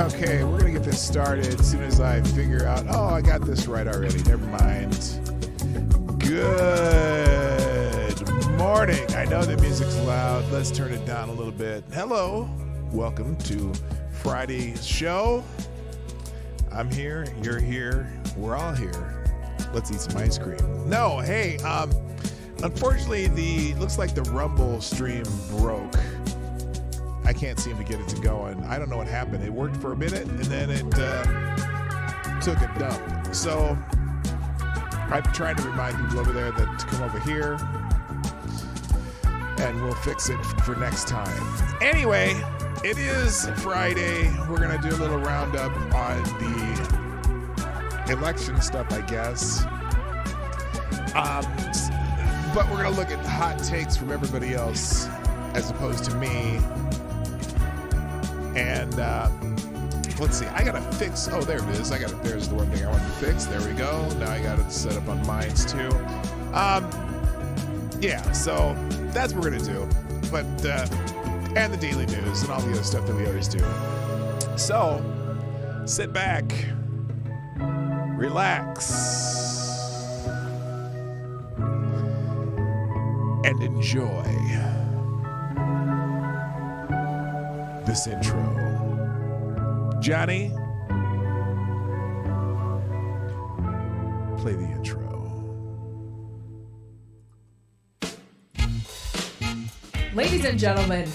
Okay, we're going to get this started as soon as I figure out, I got this right already. Never mind. Good morning. I know the music's loud. Let's turn it down a little bit. Hello. Welcome to Friday's show. I'm here. You're here. We're all here. Let's eat some ice cream. No, hey, unfortunately, looks like the Rumble stream broke. I can't seem to get it to going. I don't know what happened. It worked for a minute, and then it took a dump. So I'm trying to remind people over there that to come over here, and we'll fix it for next time. Anyway, it is Friday. We're going to do a little roundup on the election stuff, I guess. But we're going to look at hot takes from everybody else as opposed to me. And let's see, I gotta fix. Oh, there it is. There's the one thing I wanted to fix. There we go. Now I got it set up on mines too. Yeah. So that's what we're gonna do. But and the daily news and all the other stuff that we always do. So sit back, relax, and enjoy this intro. Johnny, play the intro. Ladies and gentlemen,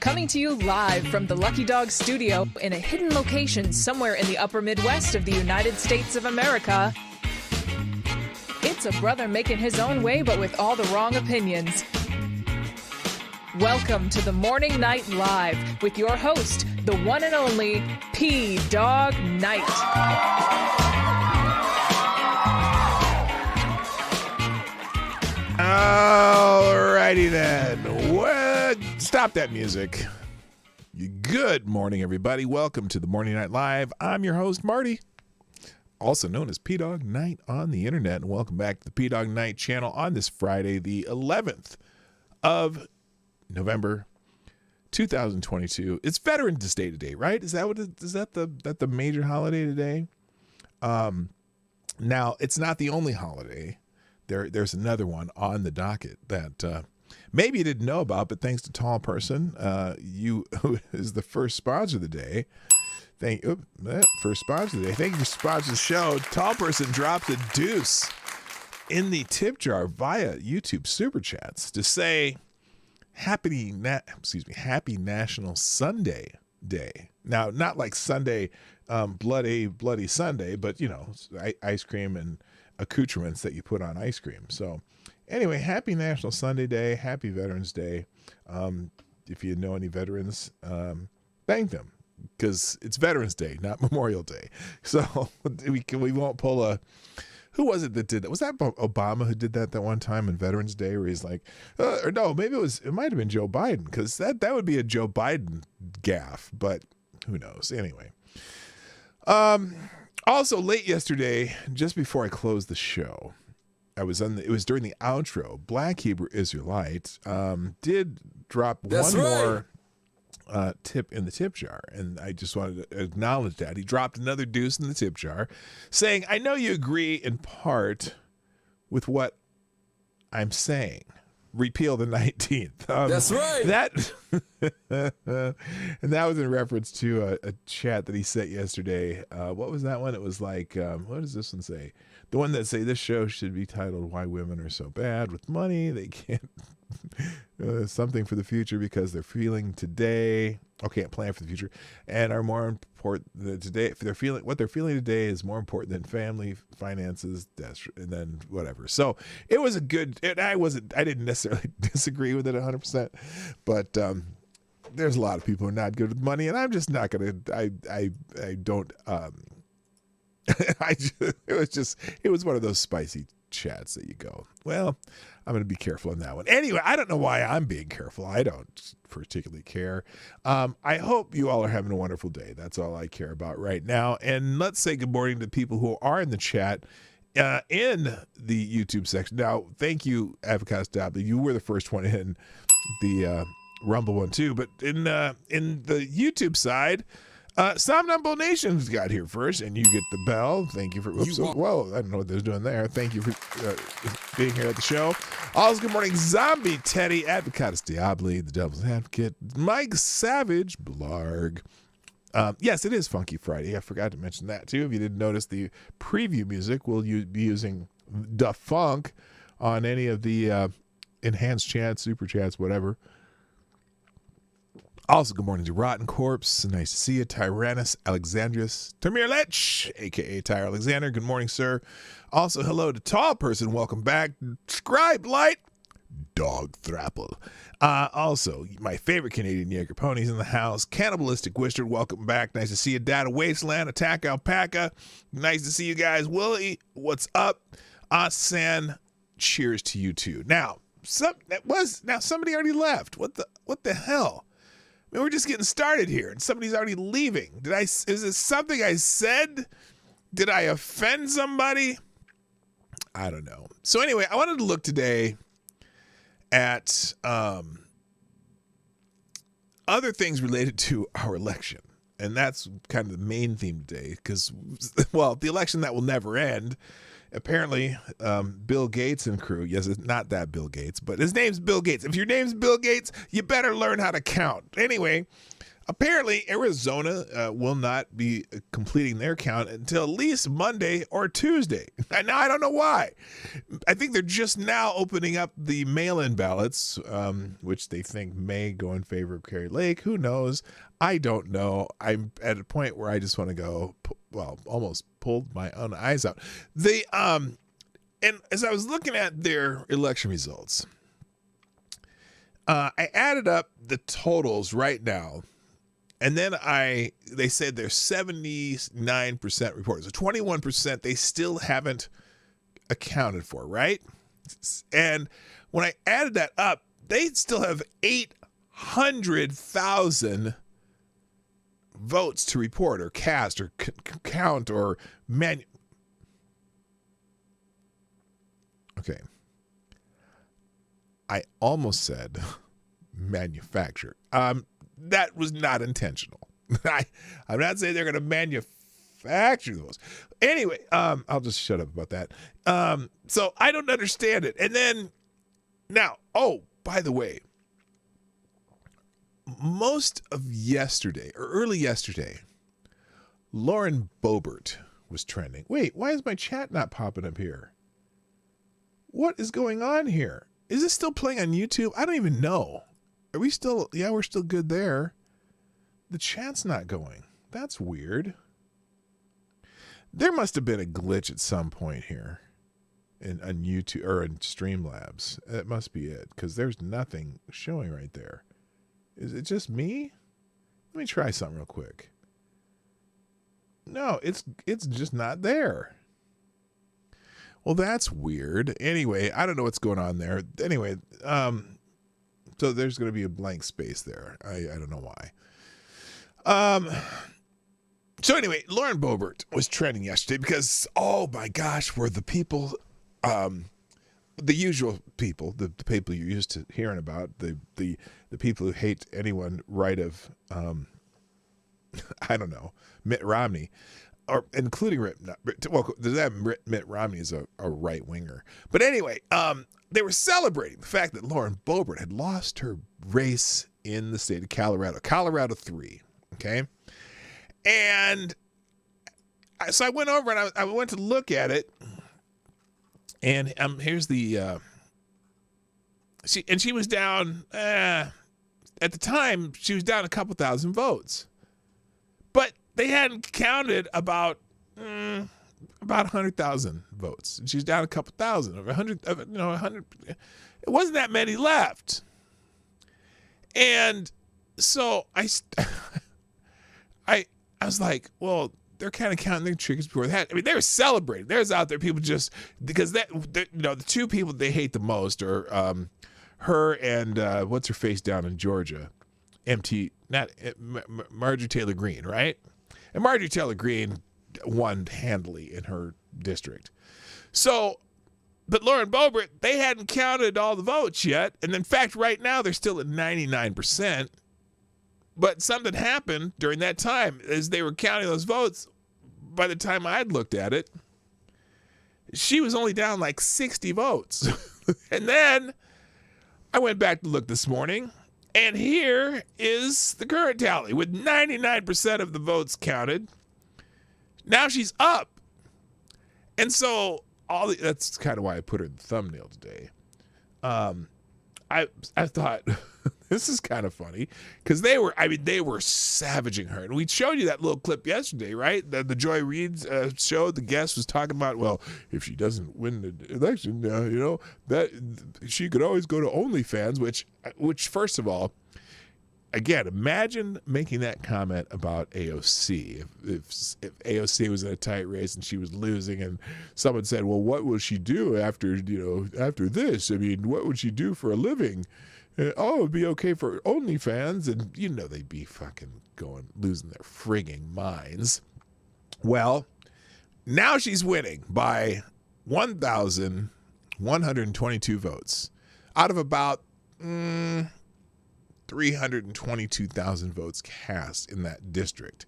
coming to you live from the Lucky Dog studio in a hidden location somewhere in the upper Midwest of the United States of America, it's a brother making his own way but with all the wrong opinions. Welcome to the Morning Night Live with your host, the one and only P-Dog Knight. Alrighty then. What? Stop that music. Good morning, everybody. Welcome to the Morning Night Live. I'm your host, Marty, also known as P-Dog Knight on the internet. And welcome back to the P-Dog Knight channel on this Friday, the 11th of November 2022. It's Veterans Day today, right? Is that the major holiday today? Now it's not the only holiday. There's another one on the docket that maybe you didn't know about, but thanks to Tall Person, who is the first sponsor of the day. First sponsor of the day. Thank you for sponsoring the show. Tall Person dropped a deuce in the tip jar via YouTube Super Chats to say Happy National Sunday Day. Now, not like Sunday, bloody Sunday, but ice cream and accoutrements that you put on ice cream. So anyway, happy National Sunday Day, happy Veterans Day. If you know any veterans, thank them, because it's Veterans Day, not Memorial Day. So we won't pull a. Who was it that did that? Was that Obama who did that one time on Veterans Day, where he's like, or no, maybe it might have been Joe Biden, because that would be a Joe Biden gaffe, but who knows? Anyway. Also late yesterday, just before I closed the show, it was during the outro. Black Hebrew Israelite did drop more tip in the tip jar, and I just wanted to acknowledge that he dropped another deuce in the tip jar, saying, "I know you agree in part with what I'm saying. Repeal the 19th." That's right. And that was in reference to a chat that he sent yesterday. What was that one? It was like, what does this one say? The one that say this show should be titled "Why Women Are So Bad with Money. They Can't something for the future because they're feeling today. Can't plan for the future, and are more important today. If they're feeling what they're feeling today is more important than family, finances, and then whatever." So it was a good. I didn't necessarily disagree with it 100%, but there's a lot of people who are not good with money, and I'm just not gonna. I don't. It was one of those spicy chats that you go, well, I'm going to be careful on that one. Anyway, I don't know why I'm being careful. I don't particularly care. I hope you all are having a wonderful day. That's all I care about right now. And let's say good morning to people who are in the chat in the YouTube section. Now, thank you, Avocast Dobley. You were the first one in the Rumble one too. But in the YouTube side, Somnambule Nation's got here first, and you get the bell. Thank you for. Oops, whoa, I don't know what they're doing there. Thank you for being here at the show. Also, good morning, Zombie Teddy, Advocatus Diabli, the Devil's Advocate, Mike Savage, Blarg. Yes, it is Funky Friday. I forgot to mention that too. If you didn't notice the preview music, we'll be using Da Funk on any of the enhanced chats, super chats, whatever. Also, good morning to Rotten Corpse. Nice to see you. Tyrannus Alexandrius. Tamir Lech, a.k.a. Tyre Alexander. Good morning, sir. Also, hello to Tall Person. Welcome back. Scribe Light. Dog Thrapple. Also, my favorite Canadian Jaeger ponies in the house. Cannibalistic Wizard. Welcome back. Nice to see you. Data Wasteland. Attack Alpaca. Nice to see you guys. Willie, what's up? Asan. Cheers to you too. Now, somebody already left. What the hell? I mean, we're just getting started here, and somebody's already leaving. Is this something I said? Did I offend somebody? I don't know. So anyway, I wanted to look today at other things related to our election, and that's kind of the main theme today. Because, well, the election that will never end. Apparently, Bill Gates and crew, yes, it's not that Bill Gates, but his name's Bill Gates. If your name's Bill Gates, you better learn how to count. Anyway, apparently Arizona will not be completing their count until at least Monday or Tuesday. Now, I don't know why. I think they're just now opening up the mail-in ballots, which they think may go in favor of Kari Lake. Who knows? I don't know. I'm at a point where I just want to go, well, almost pulled my own eyes out. And as I was looking at their election results, I added up the totals right now, and then they said they're 79% reported. So 21% they still haven't accounted for, right? And when I added that up, they still have 800,000 votes to report or cast or count or Okay. I almost said manufacture. That was not intentional. I'm not saying they're going to manufacture those. Anyway, I'll just shut up about that. So I don't understand it. And then now, by the way, most of yesterday or early yesterday, Lauren Boebert was trending. Wait, why is my chat not popping up here? What is going on here? Is this still playing on YouTube? I don't even know. Are we still? Yeah, we're still good there. The chat's not going. That's weird. There must have been a glitch at some point here on YouTube or in Streamlabs. That must be it, because there's nothing showing right there. Is it just me? Let me try something real quick. No, it's just not there. Well, that's weird. Anyway, I don't know what's going on there. Anyway, so there's going to be a blank space there. I don't know why. So anyway, Lauren Boebert was trending yesterday because, oh my gosh, were the people, the usual people, the people you're used to hearing about, the people who hate anyone right of, I don't know, Mitt Romney, or including Mitt Romney is a right winger. But anyway, they were celebrating the fact that Lauren Boebert had lost her race in the state of Colorado 3. Okay. And so I went over and I went to look at it, and here's the she was down at the time. She was down a couple thousand votes, but they hadn't counted about 100,000 votes. And she's down a couple thousand, of 100. It wasn't that many left, and so I was like, well, they're kind of counting their chickens before they had. I mean, they were celebrating. There's out there people just because the two people they hate the most are her and what's her face down in Georgia, Marjorie Taylor Greene, right? And Marjorie Taylor Greene won handily in her district. So, but Lauren Boebert, they hadn't counted all the votes yet, and in fact, right now they're still at 99%. But something happened during that time as they were counting those votes. By the time I'd looked at it, she was only down like 60 votes. And then I went back to look this morning, and here is the current tally with 99% of the votes counted. Now she's up. And so that's kind of why I put her in the thumbnail today. I thought this is kind of funny because they were savaging her. And we showed you that little clip yesterday, right? The Joy Reid show. The guest was talking about, well, if she doesn't win the election, that she could always go to OnlyFans, which first of all, again, imagine making that comment about AOC. If AOC was in a tight race and she was losing, and someone said, "Well, what will she do after this? I mean, what would she do for a living?" It'd be okay for OnlyFans, and they'd be fucking losing their frigging minds. Well, now she's winning by 1,122 votes out of about 322,000 votes cast in that district.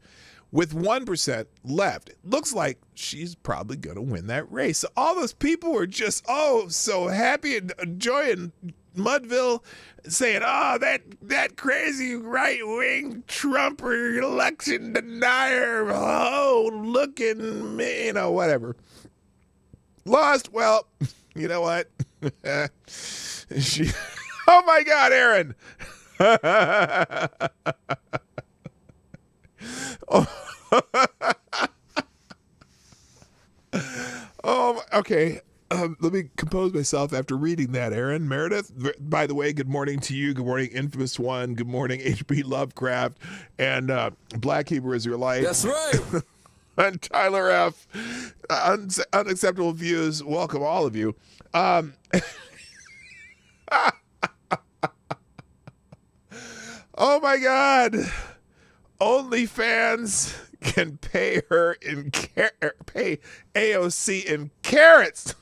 With 1% left, it looks like she's probably going to win that race. So all those people were just, so happy and enjoying Mudville, saying, that crazy right-wing Trumper election denier, looking, whatever. Lost, well, you know what? Oh my God, Aaron. Okay. Let me compose myself after reading that, Aaron. Meredith, by the way, good morning to you. Good morning, Infamous One. Good morning, H.P. Lovecraft. And Black Hebrew Israelite. That's right. And Tyler F. Unacceptable Views. Welcome, all of you. Oh my God! OnlyFans can pay pay AOC in carrots.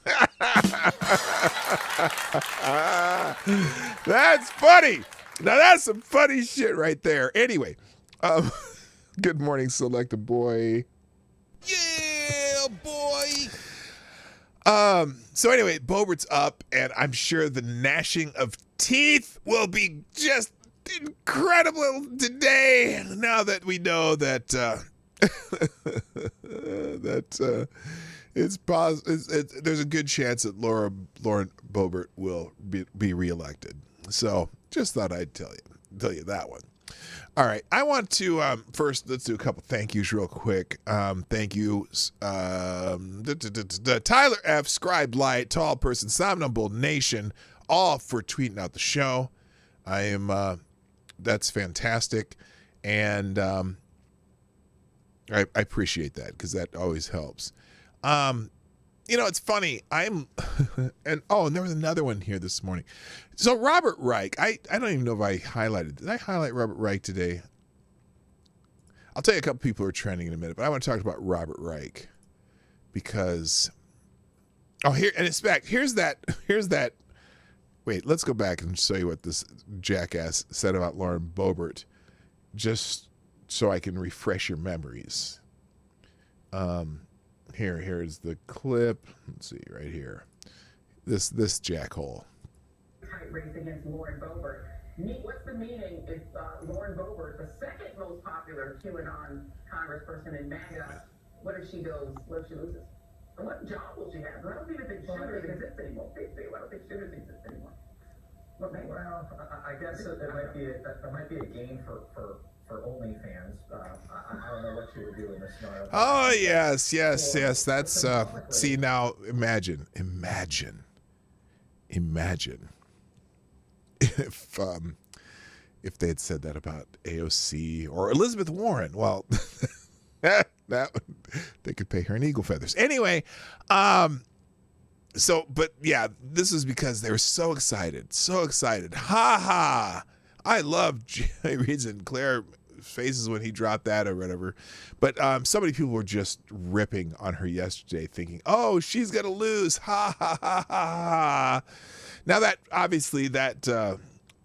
That's funny. Now that's some funny shit right there. Anyway, good morning, Selecta Boy. Yeah, boy. So anyway, Boebert's up, and I'm sure the gnashing of teeth will be just incredible today, now that we know that there's a good chance that Lauren Boebert will be reelected. So just thought I'd tell you that one. All right, I want to first let's do a couple thank yous real quick. Thank you, Tyler F, Scribe Light, Tall Person, Somnambule Nation, all for tweeting out the show. I am that's fantastic, and I appreciate that because that always helps. It's funny. And there was another one here this morning. So Robert Reich, I don't even know if I highlighted. Did I highlight Robert Reich today? I'll tell you a couple people who are trending in a minute, but I want to talk about Robert Reich because here's that. Wait, let's go back and show you what this jackass said about Lauren Boebert, just so I can refresh your memories. Here's the clip. Let's see, right here. This jackhole. Tight race against Lauren Boebert. What's the meaning if Lauren Boebert, the second most popular QAnon congressperson in MAGA, what if she loses? And what job will she have? I don't even think sugar exists anymore. I don't think sugar exists anymore. Well, I guess it might be a gain for OnlyFans. I don't know what she would do in this scenario. Oh yes. That's see now. Imagine if they had said that about AOC or Elizabeth Warren. Well, they could pay her in eagle feathers. Anyway, but yeah, this is because they were so excited. Ha ha! I love Jay Reid's and Claire faces when he dropped that or whatever. But so many people were just ripping on her yesterday, thinking, "Oh, she's gonna lose!" Ha ha ha ha ha. Now that obviously that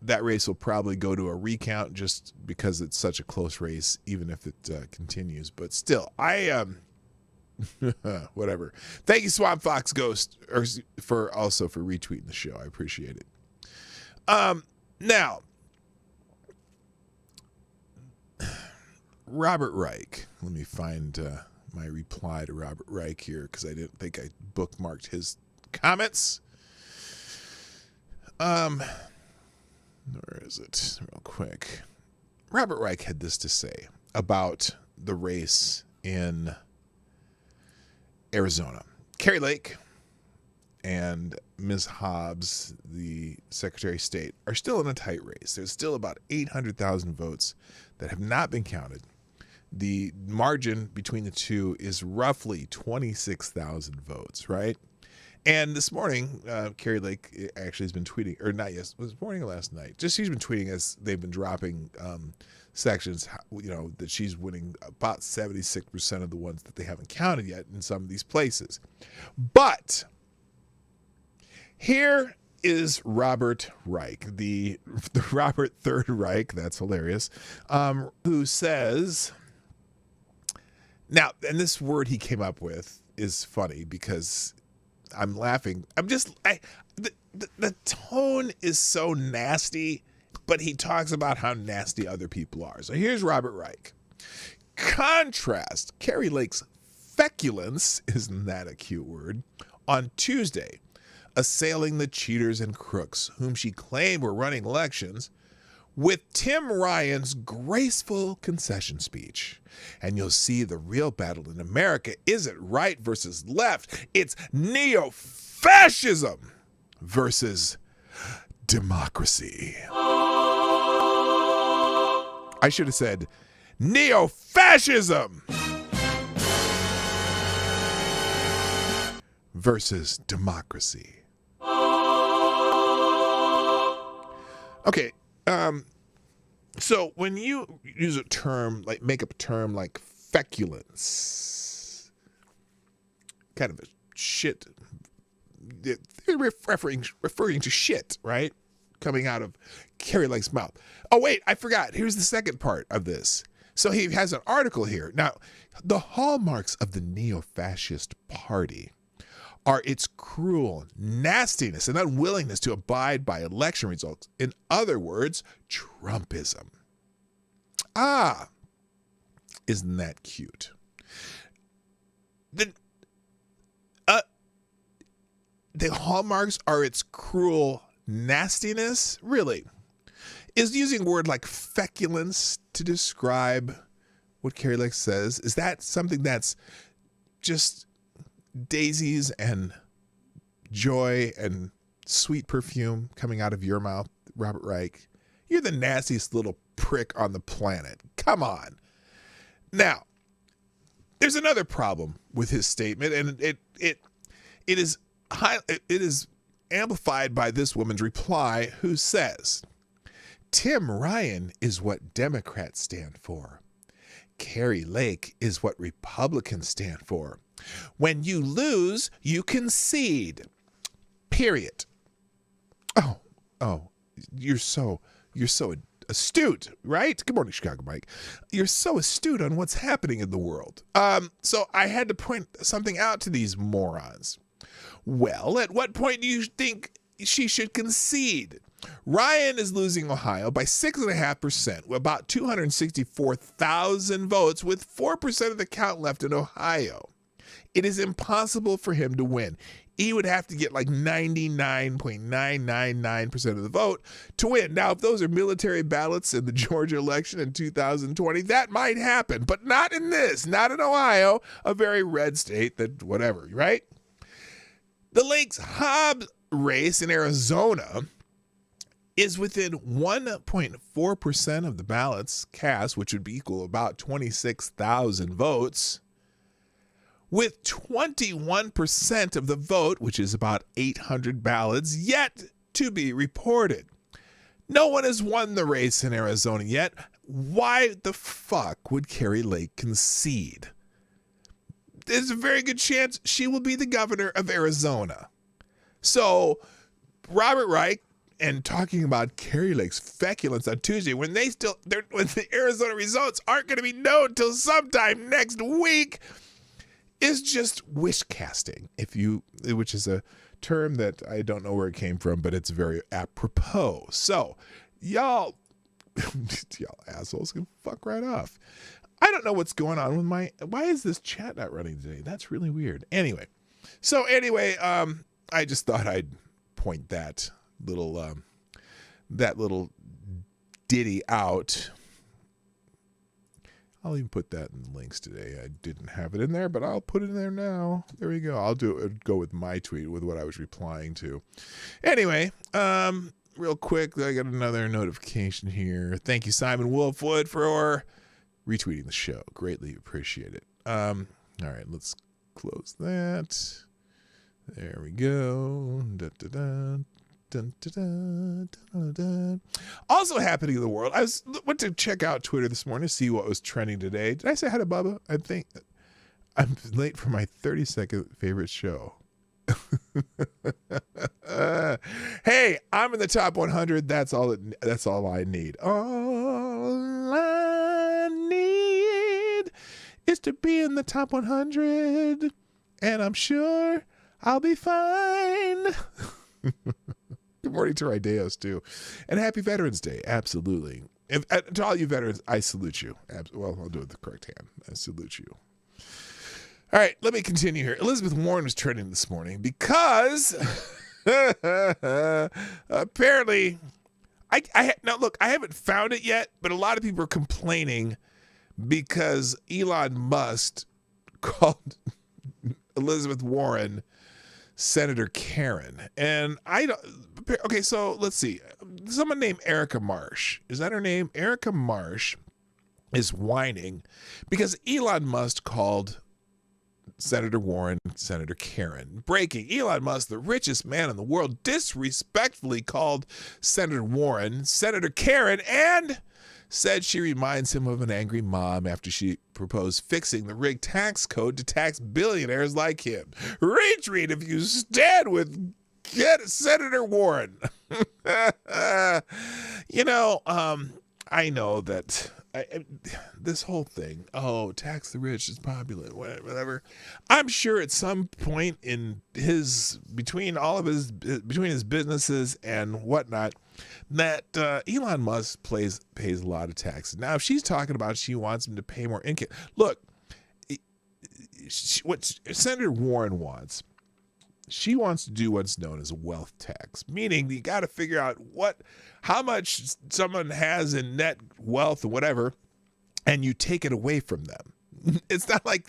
that race will probably go to a recount just because it's such a close race, even if it continues. But still, whatever. Thank you, Swamp Fox Ghost, for retweeting the show. I appreciate it. Now, Robert Reich. Let me find my reply to Robert Reich here because I didn't think I bookmarked his comments. Where is it? Real quick. Robert Reich had this to say about the race in Arizona. Kari Lake and Ms. Hobbs, the Secretary of State, are still in a tight race. There's still about 800,000 votes that have not been counted. The margin between the two is roughly 26,000 votes, right? And this morning, Kari Lake actually has been tweeting, or not yet, was it morning or last night? Just she's been tweeting as they've been dropping sections, that she's winning about 76% of the ones that they haven't counted yet in some of these places. But here is Robert Reich, the Robert Third Reich, that's hilarious, who says, now, and this word he came up with is funny because I'm laughing. The tone is so nasty, but he talks about how nasty other people are. So here's Robert Reich. Contrast Kari Lake's feculence, isn't that a cute word, on Tuesday, assailing the cheaters and crooks whom she claimed were running elections, with Tim Ryan's graceful concession speech. And you'll see the real battle in America isn't right versus left. It's neo-fascism versus democracy. I should have said neo-fascism versus democracy. Okay. So when you use a term, like make up a term like feculence, kind of a shit, referring to shit, right? Coming out of Kari Lake's mouth. Oh, wait, I forgot. Here's the second part of this. So he has an article here. Now, the hallmarks of the neo-fascist party are its cruel nastiness and unwillingness to abide by election results. In other words, Trumpism. Ah, isn't that cute? The hallmarks are its cruel nastiness? Really? Is using a word like feculence to describe what Kari Lake says, is that something that's just daisies and joy and sweet perfume coming out of your mouth, Robert Reich? You're the nastiest little prick on the planet. Come on. Now, there's another problem with his statement, and it is amplified by this woman's reply, who says, Tim Ryan is what Democrats stand for. Kari Lake is what Republicans stand for. When you lose, you concede. Period. Oh, you're so astute, right? Good morning, Chicago Mike. You're so astute on what's happening in the world. So I had to point something out to these morons. Well, at what point do you think she should concede? Ryan is losing Ohio by 6.5%, about 264,000 votes, with 4% of the count left in Ohio. It is impossible for him to win. He would have to get like 99.999% of the vote to win. Now, if those are military ballots in the Georgia election in 2020, that might happen, but not in this, not in Ohio, a very red state that whatever, right? The Lakes Hobbs race in Arizona is within 1.4% of the ballots cast, which would be equal to about 26,000 votes, with 21% of the vote, which is about 800 ballots, yet to be reported. No one has won the race in Arizona yet. Why the fuck would Kari Lake concede? There's a very good chance she will be the governor of Arizona. So Robert Reich and talking about Carrie Lake's feculence on Tuesday when when the Arizona results aren't going to be known till sometime next week is just wish casting. Which is a term that I don't know where it came from, but it's very apropos. So y'all assholes can fuck right off. I don't know what's going on with why is this chat not running today? That's really weird. Anyway, I just thought I'd point that little ditty out. I'll even put that in the links today. I didn't have it in there, but I'll put it in there now. There we go. I'll go with my tweet with what I was replying to. Anyway, real quick, I got another notification here. Thank you, Simon Wolfwood, for retweeting the show. Greatly appreciate it. All right, let's close that. There we go. Da, da, da. Dun, dun, dun, dun, dun. Also happening in the world, I went to check out Twitter this morning to see what was trending today. Did I say hi to Bubba? I think I'm late for my 30-second favorite show. Hey, I'm in the top 100. That's all I need. All I need is to be in the top 100, and I'm sure I'll be fine. Good morning to Rideos, too. And happy Veterans Day. Absolutely. To all you veterans, I salute you. Well, I'll do it with the correct hand. I salute you. All right, let me continue here. Elizabeth Warren was trending this morning because apparently, now look, I haven't found it yet, but a lot of people are complaining because Elon Musk called Elizabeth Warren Senator Karen. And okay, so let's see. Someone named Erica Marsh. Is that her name? Erica Marsh is whining because Elon Musk called Senator Warren Senator Karen. Breaking. Elon Musk, the richest man in the world, disrespectfully called Senator Warren Senator Karen and said she reminds him of an angry mom after she proposed fixing the rigged tax code to tax billionaires like him. Retweet if you stand with Senator Warren. I know that this whole thing, tax the rich is popular, whatever. I'm sure at some point in between his businesses and whatnot, that Elon Musk pays a lot of taxes. Now, if she's talking about she wants him to pay more income, look, what Senator Warren wants, she wants to do what's known as a wealth tax, meaning you got to figure out how much someone has in net wealth or whatever, and you take it away from them. It's not like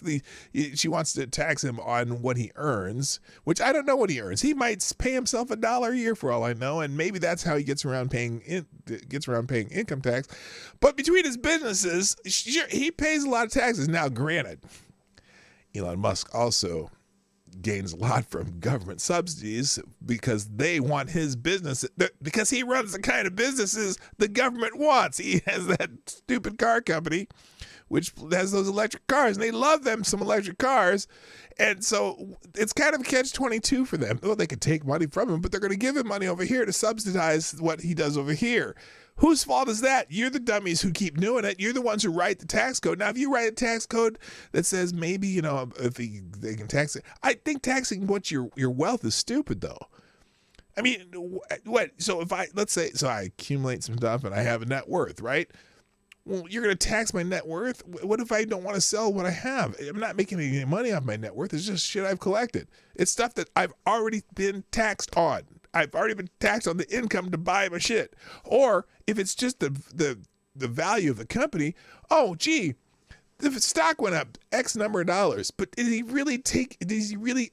she wants to tax him on what he earns, which I don't know what he earns. He might pay himself $1 a year for all I know, and maybe that's how he gets around paying income tax. But between his businesses, he pays a lot of taxes. Now, granted, Elon Musk also gains a lot from government subsidies because they want his business, because he runs the kind of businesses the government wants. He has that stupid car company which has those electric cars, and they love them some electric cars. And so it's kind of a catch-22 for them. Well, they could take money from him, but they're going to give him money over here to subsidize what he does over here. Whose fault is that? You're the dummies who keep doing it. You're the ones who write the tax code. Now, if you write a tax code that says maybe, if they can tax it, I think taxing what your wealth is stupid, though. I mean, what? So let's say I accumulate some stuff and I have a net worth, right? Well, you're going to tax my net worth? What if I don't want to sell what I have? I'm not making any money off my net worth. It's just shit I've collected. It's stuff that I've already been taxed on. I've already been taxed on the income to buy my shit. Or if it's just the value of the company, oh, gee, the stock went up X number of dollars, but is he really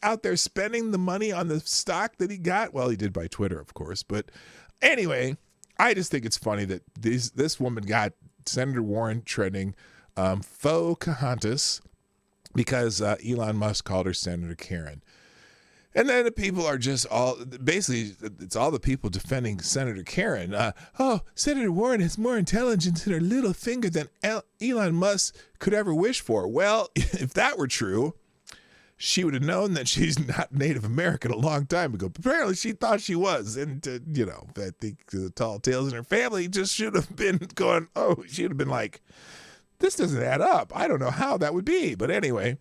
out there spending the money on the stock that he got? Well, he did buy Twitter, of course. But anyway, I just think it's funny that this woman got Senator Warren trending Pocahontas because Elon Musk called her Senator Karen. And then the people are just it's all the people defending Senator Karen. Senator Warren has more intelligence in her little finger than Elon Musk could ever wish for. Well, if that were true, she would have known that she's not Native American a long time ago. Apparently, she thought she was. And, I think the tall tales in her family just should have been going, she would have been like, this doesn't add up. I don't know how that would be. But anyway,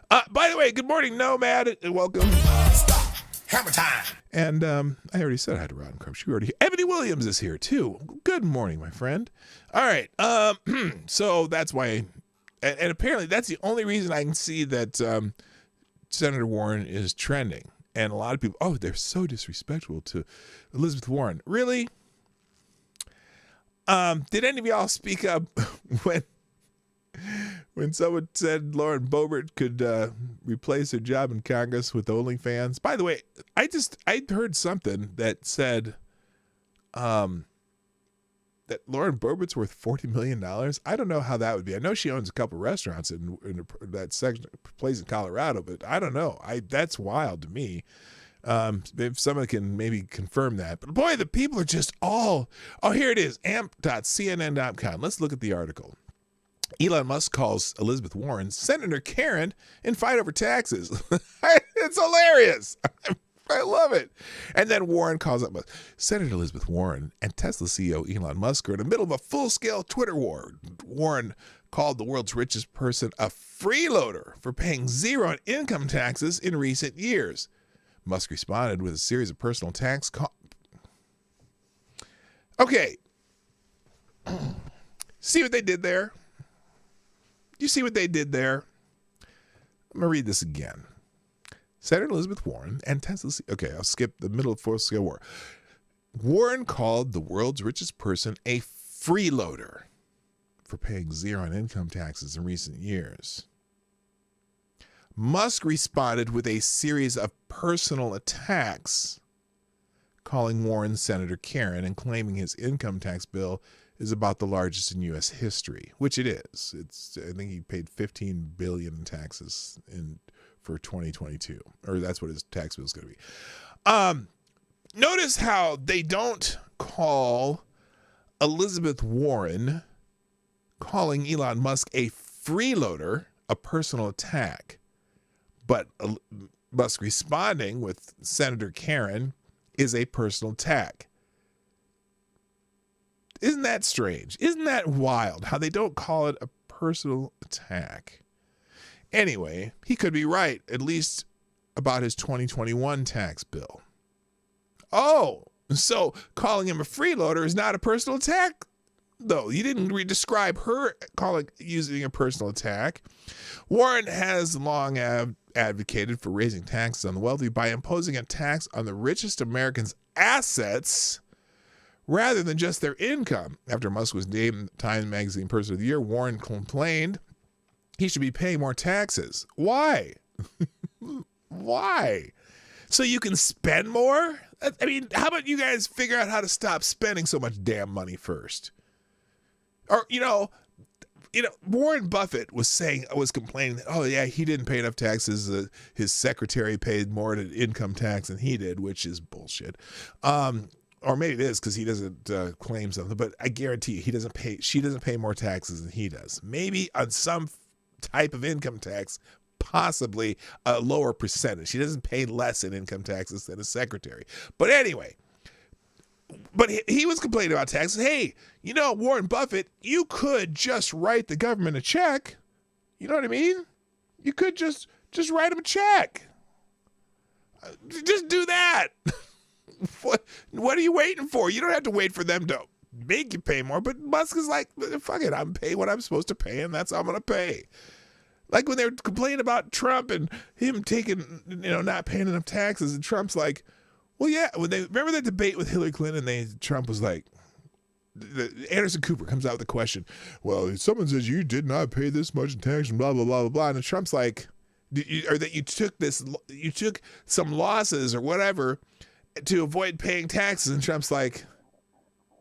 by the way, good morning, Nomad, and welcome. Stop. Hammer time. And I already said hi to Rod and Crump. Ebony Williams is here, too. Good morning, my friend. All right. So that's why, and apparently that's the only reason I can see that Senator Warren is trending. And a lot of people, they're so disrespectful to Elizabeth Warren. Really? Did any of y'all speak up when someone said Lauren Boebert could replace her job in Congress with OnlyFans? By the way, I heard something that said that Lauren Boebert's worth $40 million. I don't know how that would be. I know she owns a couple restaurants in that section place in Colorado, but I don't know. That's wild to me. If someone can maybe confirm that. But boy, the people are just all, here it is, amp.cnn.com. Let's look at the article. Elon Musk calls Elizabeth Warren Senator Karen in fight over taxes. It's hilarious. I love it. And then Warren calls up Senator Elizabeth Warren and Tesla CEO Elon Musk are in the middle of a full-scale Twitter war. Warren called the world's richest person a freeloader for paying zero in income taxes in recent years. Musk responded with a series of personal tax Okay. See what they did there? You see what they did there? I'm going to read this again. Senator Elizabeth Warren and Tesla. Okay, I'll skip the middle of full-scale war. Warren called the world's richest person a freeloader for paying zero in income taxes in recent years. Musk responded with a series of personal attacks, calling Warren Senator Karen and claiming his income tax bill is about the largest in U.S. history, which it is. I think he paid $15 billion in taxes for 2022, or that's what his tax bill is going to be. Notice how they don't call Elizabeth Warren calling Elon Musk a freeloader a personal attack, but Musk responding with Senator Karen is a personal attack. Isn't that strange? Isn't that wild how they don't call it a personal attack? Anyway, he could be right, at least about his 2021 tax bill. So calling him a freeloader is not a personal attack, though. You didn't describe her using a personal attack. Warren has long advocated for raising taxes on the wealthy by imposing a tax on the richest Americans' assets rather than just their income. After Musk was named Time Magazine Person of the Year, Warren complained he should be paying more taxes. Why? Why? So you can spend more? I mean, how about you guys figure out how to stop spending so much damn money first? Or, Warren Buffett was complaining that, he didn't pay enough taxes. His secretary paid more to income tax than he did, which is bullshit. Or maybe it is because he doesn't claim something, but I guarantee you she doesn't pay more taxes than he does. Maybe on some type of income tax, possibly a lower percentage. She doesn't pay less in income taxes than a secretary. But anyway, he was complaining about taxes. Hey, Warren Buffett, you could just write the government a check. You know what I mean? You could just write them a check. Just do that. What are you waiting for? You don't have to wait for them to make you pay more. But Musk is like, fuck it, I'm paying what I'm supposed to pay, and that's how I'm going to pay. Like when they were complaining about Trump and him taking, not paying enough taxes, and Trump's like, well, yeah. When they remember that debate with Hillary Clinton, Trump was like, Anderson Cooper comes out with the question, well, someone says you did not pay this much in tax and blah, blah, blah, blah, blah. And Trump's like, or that you took some losses or whatever to avoid paying taxes. And Trump's like,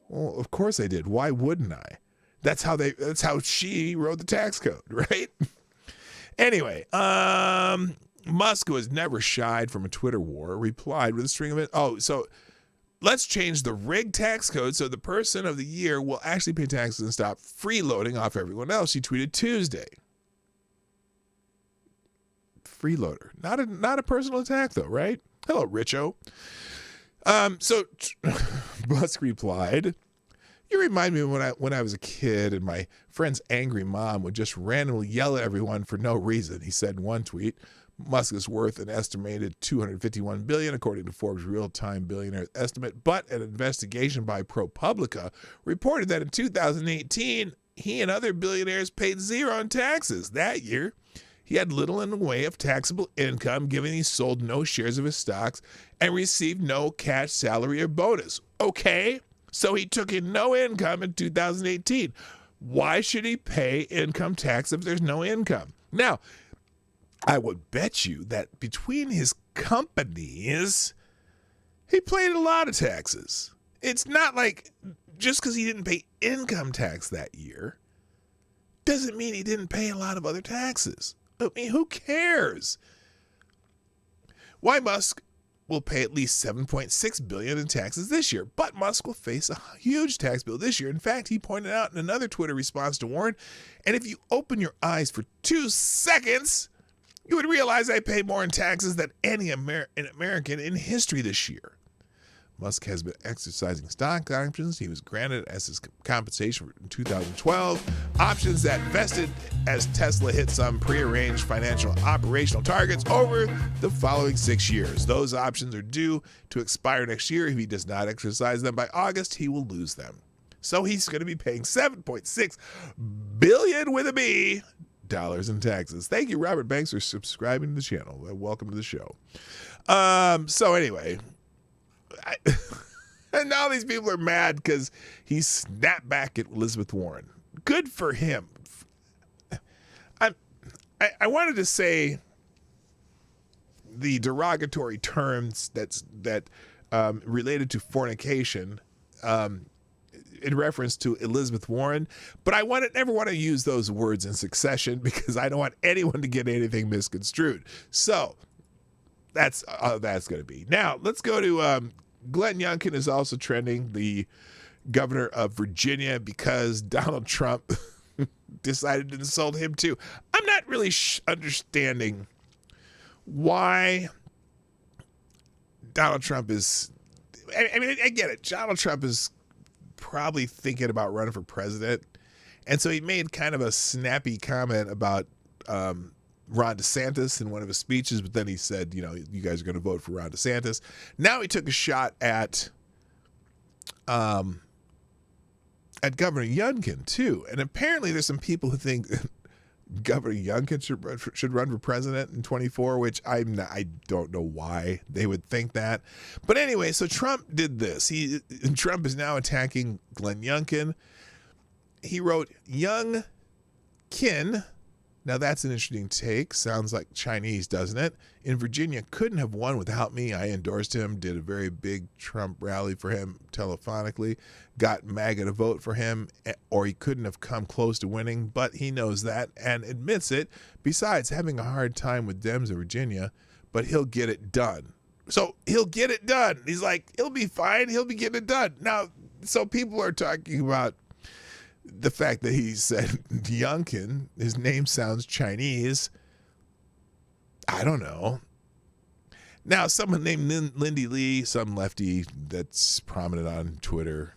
well, of course I did. Why wouldn't I? That's how she wrote the tax code, right? Anyway, Musk, who has never shied from a Twitter war, replied with a string of it. So let's change the rigged tax code so the person of the year will actually pay taxes and stop freeloading off everyone else, he tweeted Tuesday. freeloader. Not a personal attack, though, right? Hello, Richo. So Musk replied, "You remind me of when I was a kid and my friend's angry mom would just randomly yell at everyone for no reason," he said in one tweet. Musk is worth an estimated $251 billion, according to Forbes' real-time billionaire estimate. But an investigation by ProPublica reported that in 2018, he and other billionaires paid zero in taxes. That year, he had little in the way of taxable income, given he sold no shares of his stocks and received no cash salary or bonus. Okay, so he took in no income in 2018. Why should he pay income tax if there's no income? Now, I would bet you that between his companies, he paid a lot of taxes. It's not like just because he didn't pay income tax that year doesn't mean he didn't pay a lot of other taxes. I mean, who cares? Why Musk will pay at least $7.6 billion in taxes this year, but Musk will face a huge tax bill this year. In fact, he pointed out in another Twitter response to Warren, and if you open your eyes for 2 seconds, you would realize I pay more in taxes than any American in history this year. Musk has been exercising stock options he was granted as his compensation in 2012, options that vested as Tesla hit some prearranged financial operational targets over the following 6 years. Those options are due to expire next year. If he does not exercise them by August, he will lose them. So he's going to be paying $7.6 billion with a B dollars in taxes. Thank you, Robert Banks, for subscribing to the channel. Welcome to the show. So anyway, and now these people are mad because he snapped back at Elizabeth Warren. Good for him. I wanted to say the derogatory terms that related to fornication in reference to Elizabeth Warren, but I never want to use those words in succession because I don't want anyone to get anything misconstrued. So that's going to be. Now let's go to Glenn Youngkin is also trending, the governor of Virginia, because Donald Trump decided to insult him too. I'm not really understanding why Donald Trump is. I mean, I get it. Donald Trump is probably thinking about running for president, and so he made kind of a snappy comment about Ron DeSantis in one of his speeches, but then he said, you guys are going to vote for Ron DeSantis. Now he took a shot at Governor Youngkin too, and apparently there's some people who think Governor Youngkin should run for president in 2024, which I don't know why they would think that. But anyway, so Trump did this. Trump is now attacking Glenn Youngkin. He wrote, "Young kin." Now that's an interesting take. Sounds like Chinese, doesn't it? "In Virginia, couldn't have won without me. I endorsed him, did a very big Trump rally for him telephonically, got MAGA to vote for him, or he couldn't have come close to winning, but he knows that and admits it. Besides, having a hard time with Dems in Virginia, but he'll get it done." So he'll get it done. He's like, he'll be fine. He'll be getting it done. Now, so people are talking about the fact that he said Youngkin, his name sounds Chinese. I don't know. Now, someone named Lindy Lee, some lefty that's prominent on Twitter,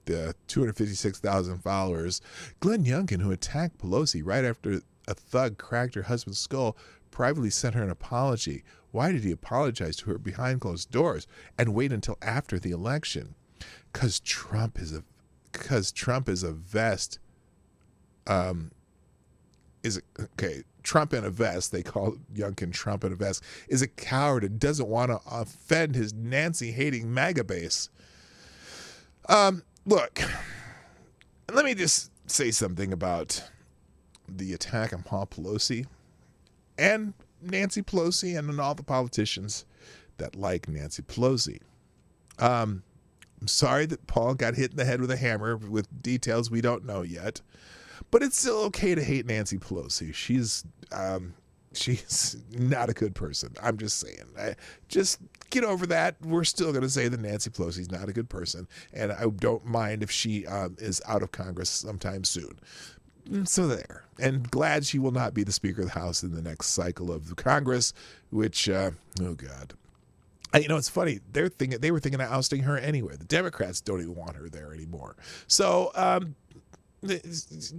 the 256,000 followers. "Glenn Youngkin, who attacked Pelosi right after a thug cracked her husband's skull, privately sent her an apology. Why did he apologize to her behind closed doors and wait until after the election? Because Trump is a vest. Trump in a vest, they call Youngkin Trump in a vest, is a coward and doesn't want to offend his Nancy-hating MAGA base." Look, let me just say something about the attack on Paul Pelosi and Nancy Pelosi and all the politicians that like Nancy Pelosi. I'm sorry that Paul got hit in the head with a hammer with details we don't know yet, but it's still okay to hate Nancy Pelosi. She's not a good person. I'm just saying. Just get over that. We're still going to say that Nancy Pelosi's not a good person, and I don't mind if she is out of Congress sometime soon. So there. And glad she will not be the Speaker of the House in the next cycle of the Congress, which, oh God. It's funny. They were thinking of ousting her anyway. The Democrats don't even want her there anymore. So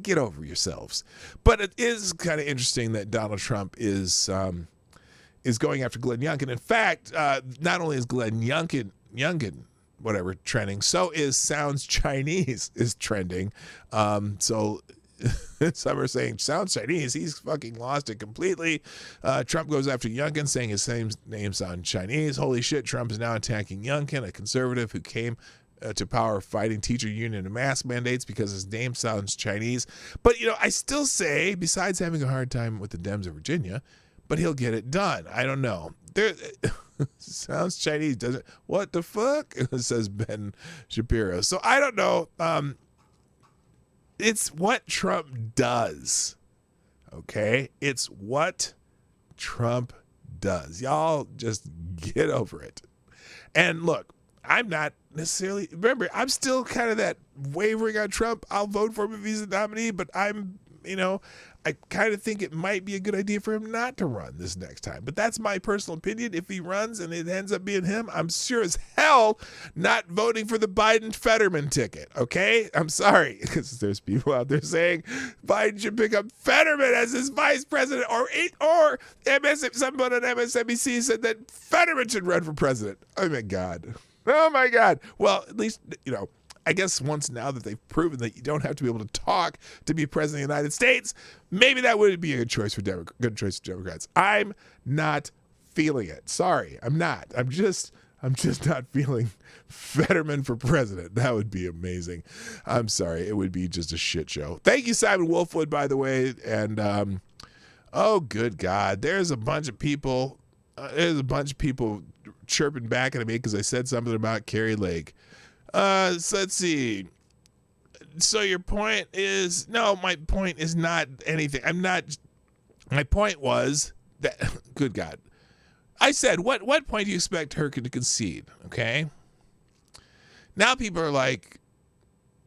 get over yourselves. But it is kind of interesting that Donald Trump is going after Glenn Youngkin. In fact, not only is Glenn Youngkin whatever trending, so is Sounds Chinese is trending. So some are saying Sounds Chinese, he's fucking lost it completely. Trump goes after Youngkin, saying his name sounds Chinese. Holy shit, Trump is now attacking Youngkin, a conservative who came to power fighting teacher union and mask mandates because his name sounds Chinese. But, I still say, besides having a hard time with the Dems of Virginia, but he'll get it done. I don't know. Sounds Chinese, doesn't? What the fuck? Says Ben Shapiro. So I don't know. It's what Trump does. Okay? It's what Trump does. Y'all just get over it. And look, I'm not necessarily, remember, I'm still kind of that wavering on Trump. I'll vote for him if he's the nominee, but I'm, I kind of think it might be a good idea for him not to run this next time. But that's my personal opinion. If he runs and it ends up being him, I'm sure as hell not voting for the Biden Fetterman ticket. Okay? I'm sorry, because there's people out there saying Biden should pick up Fetterman as his vice president, or someone on MSNBC said that Fetterman should run for president. Oh my God. Oh my God. Well, at least, I guess once now that they've proven that you don't have to be able to talk to be president of the United States, maybe that would be a good choice for Democrats. I'm not feeling it. Sorry, I'm not. I'm just not feeling Fetterman for president. That would be amazing. I'm sorry. It would be just a shit show. Thank you, Simon Wolfwood, by the way. And oh, good God, there's a bunch of people. Chirping back at me because I said something about Carrie Lake. So let's see. So your point is, no, my point is not anything. My point was that, good God. I said, what point do you expect her to concede? Okay. Now people are like,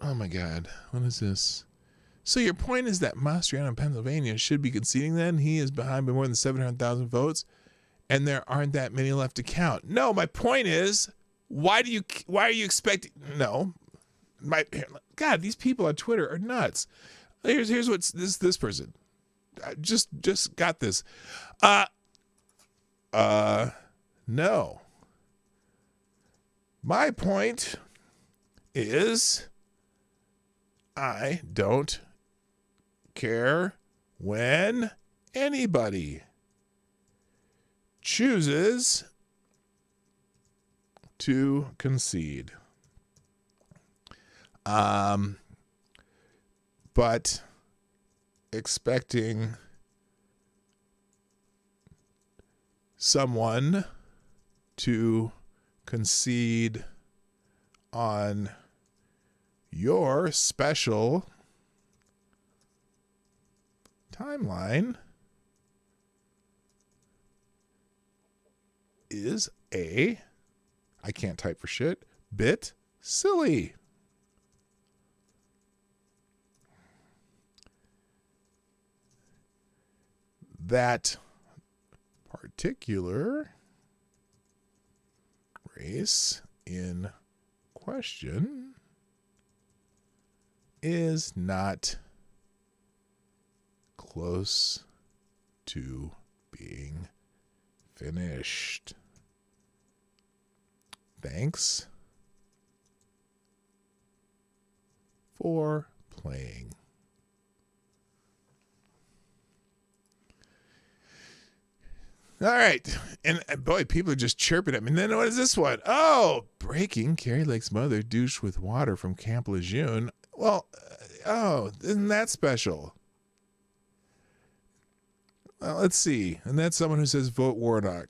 oh my God, what is this? So your point is that Mastriano in Pennsylvania should be conceding then? He is behind by more than 700,000 votes and there aren't that many left to count. No, my point is, why are you expecting? No, God, these people on Twitter are nuts. Here's what's this person. I just got this. No. My point is, I don't care when anybody chooses to concede. But expecting someone to concede on your special timeline is I can't type for shit, bit silly. That particular race in question is not close to being finished. Thanks for playing. All right. And boy, people are just chirping at me. And then what is this one? Oh, breaking. Carrie Lake's mother douched with water from Camp Lejeune. Well, isn't that special? Well, let's see. And that's someone who says vote Warnock.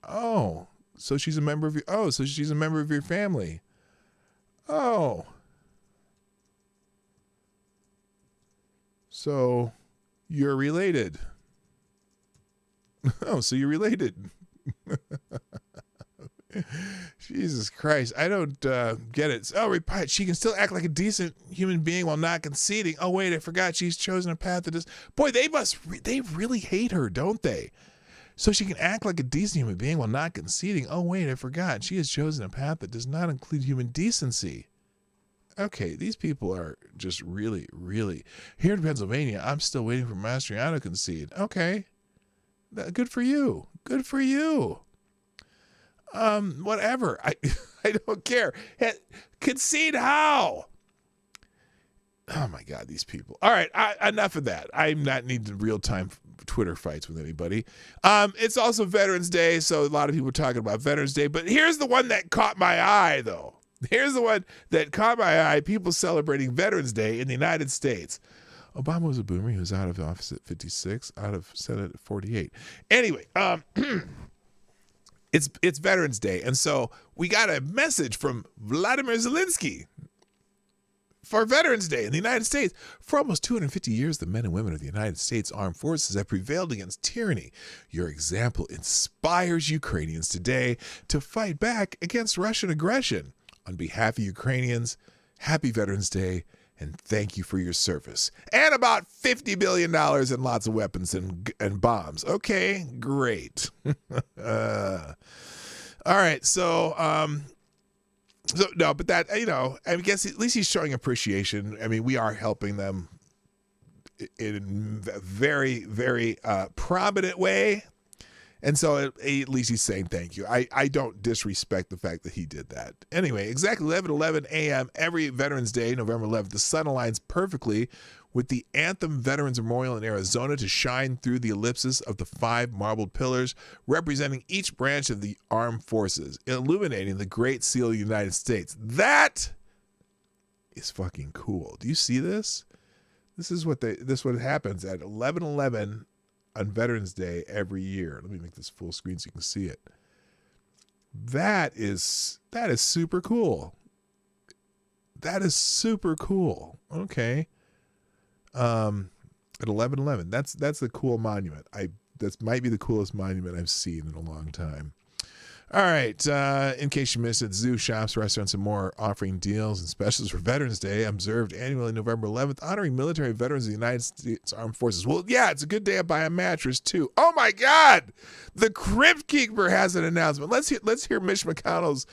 Oh, so she's a member of your family. Oh. So you're related. Oh, so you're related. Jesus Christ. I don't get it. Oh, she can still act like a decent human being while not conceding. Oh, wait, I forgot. She's chosen a path that is... Boy, they really hate her, don't they? So she can act like a decent human being while not conceding. Oh, wait, I forgot. She has chosen a path that does not include human decency. Okay, these people are just really, really... Here in Pennsylvania, I'm still waiting for Mastriano to concede. Okay. Good for you. Good for you. Whatever. I don't care. Concede how? Oh my God, these people. All right, enough of that. I'm not needing real-time Twitter fights with anybody. It's also Veterans Day, so a lot of people are talking about Veterans Day, but here's the one that caught my eye, though. Here's the one that caught my eye. People celebrating Veterans Day in the United States. Obama was a boomer. He was out of office at 56, out of Senate at 48. Anyway, it's Veterans Day, and so we got a message from Vladimir Zelensky for Veterans Day in the United States. For almost 250 years, the men and women of the United States Armed Forces have prevailed against tyranny. Your example inspires Ukrainians today to fight back against Russian aggression. On behalf of Ukrainians, happy Veterans Day, and thank you for your service. And about $50 billion and lots of weapons and bombs. Okay, great. All right, so no, but that, I guess at least he's showing appreciation. I mean, we are helping them in a very, very prominent way. And so at least he's saying thank you. I don't disrespect the fact that he did that. Anyway, exactly 11:11 a.m. every Veterans Day, November 11th, the sun aligns perfectly with the Anthem Veterans Memorial in Arizona to shine through the ellipses of the 5 marbled pillars representing each branch of the armed forces, illuminating the Great Seal of the United States. That is fucking cool. Do you see this? This is what happens at 11:11 on Veterans Day every year. Let me make this full screen so you can see it. That is super cool. That is super cool. Okay. At 11:11, that's a cool monument. That might be the coolest monument I've seen in a long time. All right, in case you missed it, zoo, shops, restaurants, and more offering deals and specials for Veterans Day, observed annually November 11th, honoring military veterans of the United States Armed Forces. Well, yeah, it's a good day to buy a mattress, too. Oh, my God! The Crypt Keeper has an announcement. Let's hear Mitch McConnell's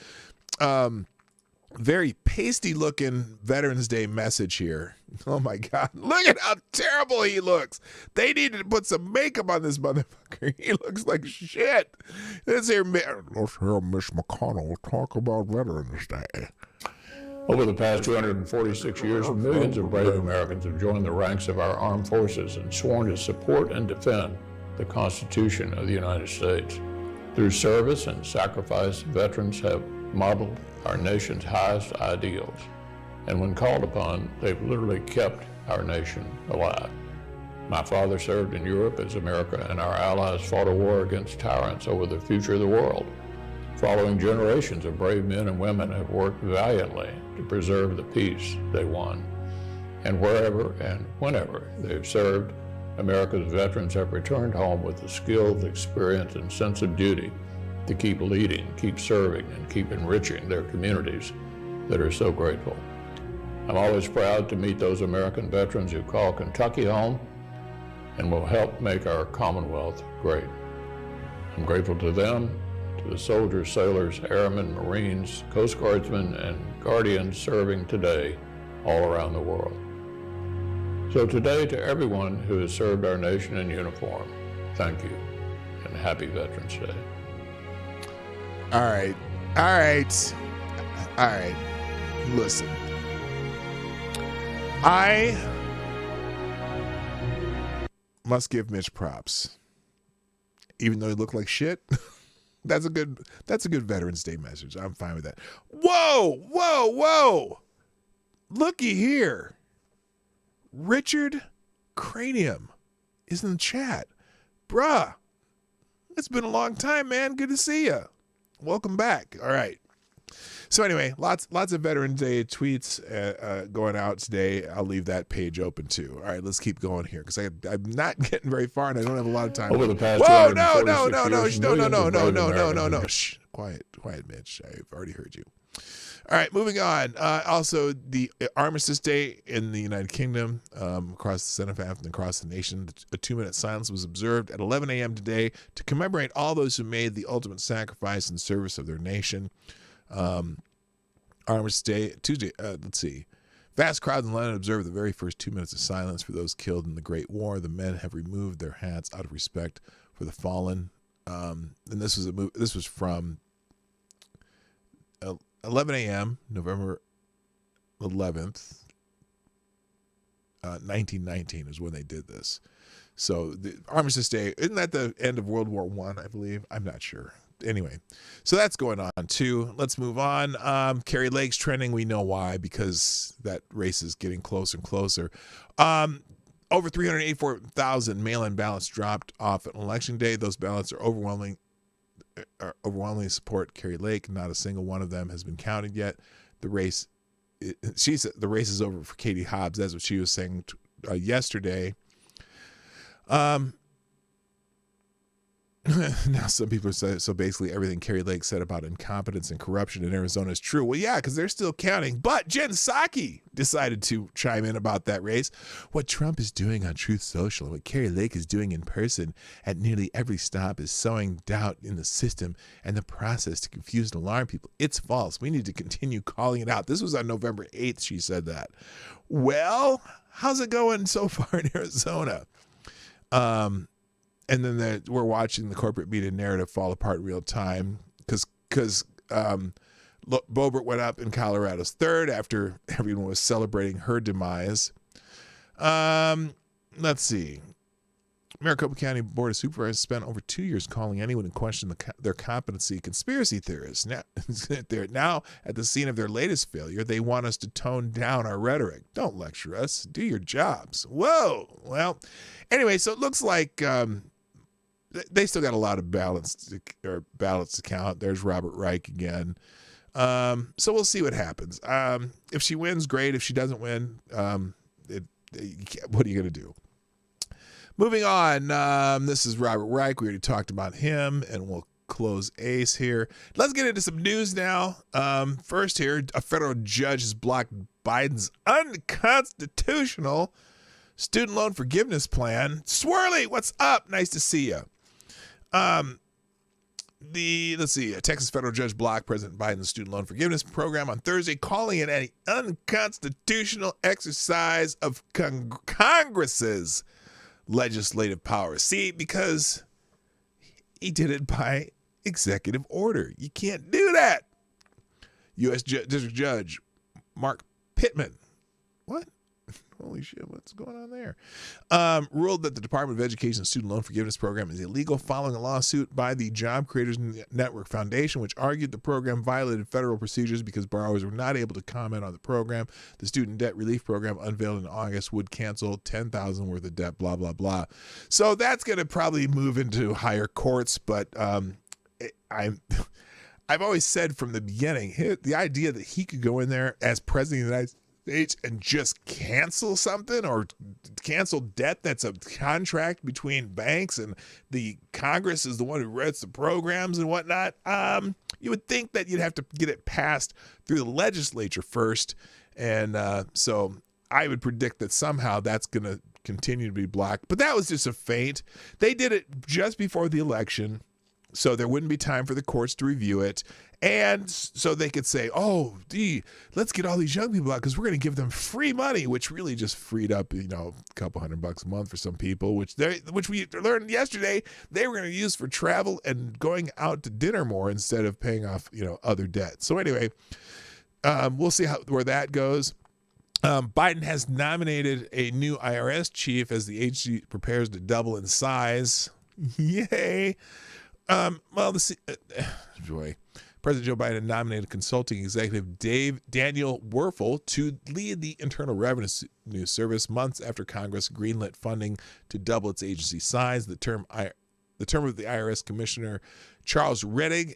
very pasty-looking Veterans Day message here. Oh, my God. Look at how terrible he looks. They needed to put some makeup on this motherfucker. He looks like shit. Let's hear Mitch McConnell talk about Veterans Day. Over the past 246 years, millions of brave Americans have joined the ranks of our armed forces and sworn to support and defend the Constitution of the United States. Through service and sacrifice, veterans have modeled our nation's highest ideals, and when called upon, they've literally kept our nation alive. My father served in Europe as America and our allies fought a war against tyrants over the future of the world. Following generations of brave men and women have worked valiantly to preserve the peace they won. And wherever and whenever they've served, America's veterans have returned home with the skills, experience, and sense of duty to keep leading, keep serving, and keep enriching their communities that are so grateful. I'm always proud to meet those American veterans who call Kentucky home and will help make our Commonwealth great. I'm grateful to them, to the soldiers, sailors, airmen, Marines, Coast Guardsmen, and Guardians serving today all around the world. So today, to everyone who has served our nation in uniform, thank you, and happy Veterans Day. All right. Listen. I must give Mitch props. Even though he looked like shit. That's a good Veterans Day message. I'm fine with that. Whoa. Looky here. Richard Cranium is in the chat. Bruh. It's been a long time, man. Good to see you. Welcome back. All right. So anyway, lots of Veterans Day tweets going out today. I'll leave that page open too. All right, let's keep going here because I'm not getting very far and I don't have a lot of time. Over the past Whoa, 246 years, no. Shh, quiet, Mitch. I've already heard you. All right, moving on. Also, the Armistice Day in the United Kingdom, across the Cenotaph and across the nation, a 2-minute silence was observed at 11 a.m. today to commemorate all those who made the ultimate sacrifice in service of their nation. Armistice Day, Tuesday, let's see. Vast crowds in London observed the very first 2 minutes of silence for those killed in the Great War. The men have removed their hats out of respect for the fallen. And this was from 11 a.m., November 11th, 1919 is when they did this. So the Armistice Day, isn't that the end of World War I believe? I'm not sure. Anyway, so that's going on too. Let's move on. Kerry Lake's trending. We know why, because that race is getting closer and closer. Over 384,000 mail-in ballots dropped off on Election Day. Those ballots are overwhelmingly support Kerry Lake. Not a single one of them has been counted yet. The race is over for Katie Hobbs. That's what she was saying yesterday. Now some people say, so basically everything Kerry Lake said about incompetence and corruption in Arizona is true. Well, yeah, because they're still counting. But Jen Psaki decided to chime in about that race. What Trump is doing on Truth Social and what Kerry Lake is doing in person at nearly every stop is sowing doubt in the system and the process to confuse and alarm people. It's false. We need to continue calling it out. This was on November 8th. She said that. Well, how's it going so far in Arizona? And then we're watching the corporate media narrative fall apart in real time because Boebert went up in Colorado's third after everyone was celebrating her demise. Let's see. Maricopa County Board of Supervisors spent over 2 years calling anyone who questioned their competency conspiracy theorists. Now, at the scene of their latest failure, they want us to tone down our rhetoric. Don't lecture us. Do your jobs. Whoa. Well, anyway, so it looks like they still got a lot of ballots to count. There's Robert Reich again. So we'll see what happens. If she wins, great. If she doesn't win, what are you going to do? Moving on, this is Robert Reich. We already talked about him, and we'll close Ace here. Let's get into some news now. First here, a federal judge has blocked Biden's unconstitutional student loan forgiveness plan. Swirly, what's up? Nice to see you. A Texas federal judge blocked President Biden's student loan forgiveness program on Thursday, calling it an unconstitutional exercise of Congress's legislative power. See, because he did it by executive order. You can't do that. U.S. District Judge Mark Pittman. What? Holy shit, what's going on there? Ruled that the Department of Education student loan forgiveness program is illegal following a lawsuit by the Job Creators Network Foundation, which argued the program violated federal procedures because borrowers were not able to comment on the program. The student debt relief program unveiled in August would cancel $10,000 worth of debt, blah, blah, blah. So that's going to probably move into higher courts, but I've always said from the beginning, the idea that he could go in there as president of the United States and just cancel something or cancel debt that's a contract between banks and the Congress is the one who writes the programs and whatnot, you would think that you'd have to get it passed through the legislature first. And so I would predict that somehow that's going to continue to be blocked. But that was just a feint. They did it just before the election, so there wouldn't be time for the courts to review it. And so they could say, oh, let's get all these young people out because we're going to give them free money, which really just freed up, a couple $100 a month for some people, which we learned yesterday they were going to use for travel and going out to dinner more instead of paying off, other debt. So anyway, we'll see where that goes. Biden has nominated a new IRS chief as the agency prepares to double in size. Yay. President Joe Biden nominated consulting executive Daniel Werfel to lead the Internal Revenue Service months after Congress greenlit funding to double its agency size. The term of the IRS Commissioner Charles Rettig,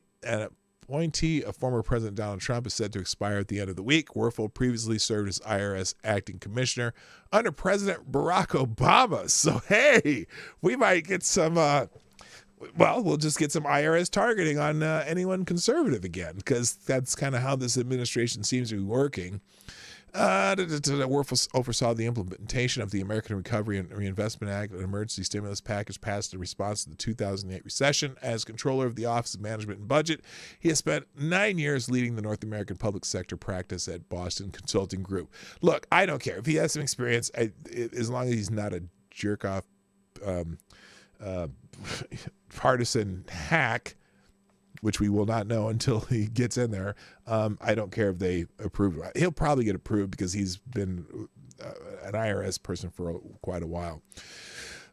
appointee of former President Donald Trump is set to expire at the end of the week. Werfel previously served as IRS acting commissioner under President Barack Obama. So, hey, we might get some, we'll just get some IRS targeting on anyone conservative again, because that's kind of how this administration seems to be working. Werfel oversaw the implementation of the American Recovery and Reinvestment Act, an emergency stimulus package passed in response to the 2008 recession. As controller of the Office of Management and Budget, he has spent 9 years leading the North American public sector practice at Boston Consulting Group. Look, I don't care if he has some experience, as long as he's not a jerk-off partisan hack, which we will not know until he gets in there. I don't care if they approve. He'll probably get approved because he's been an IRS person for quite a while.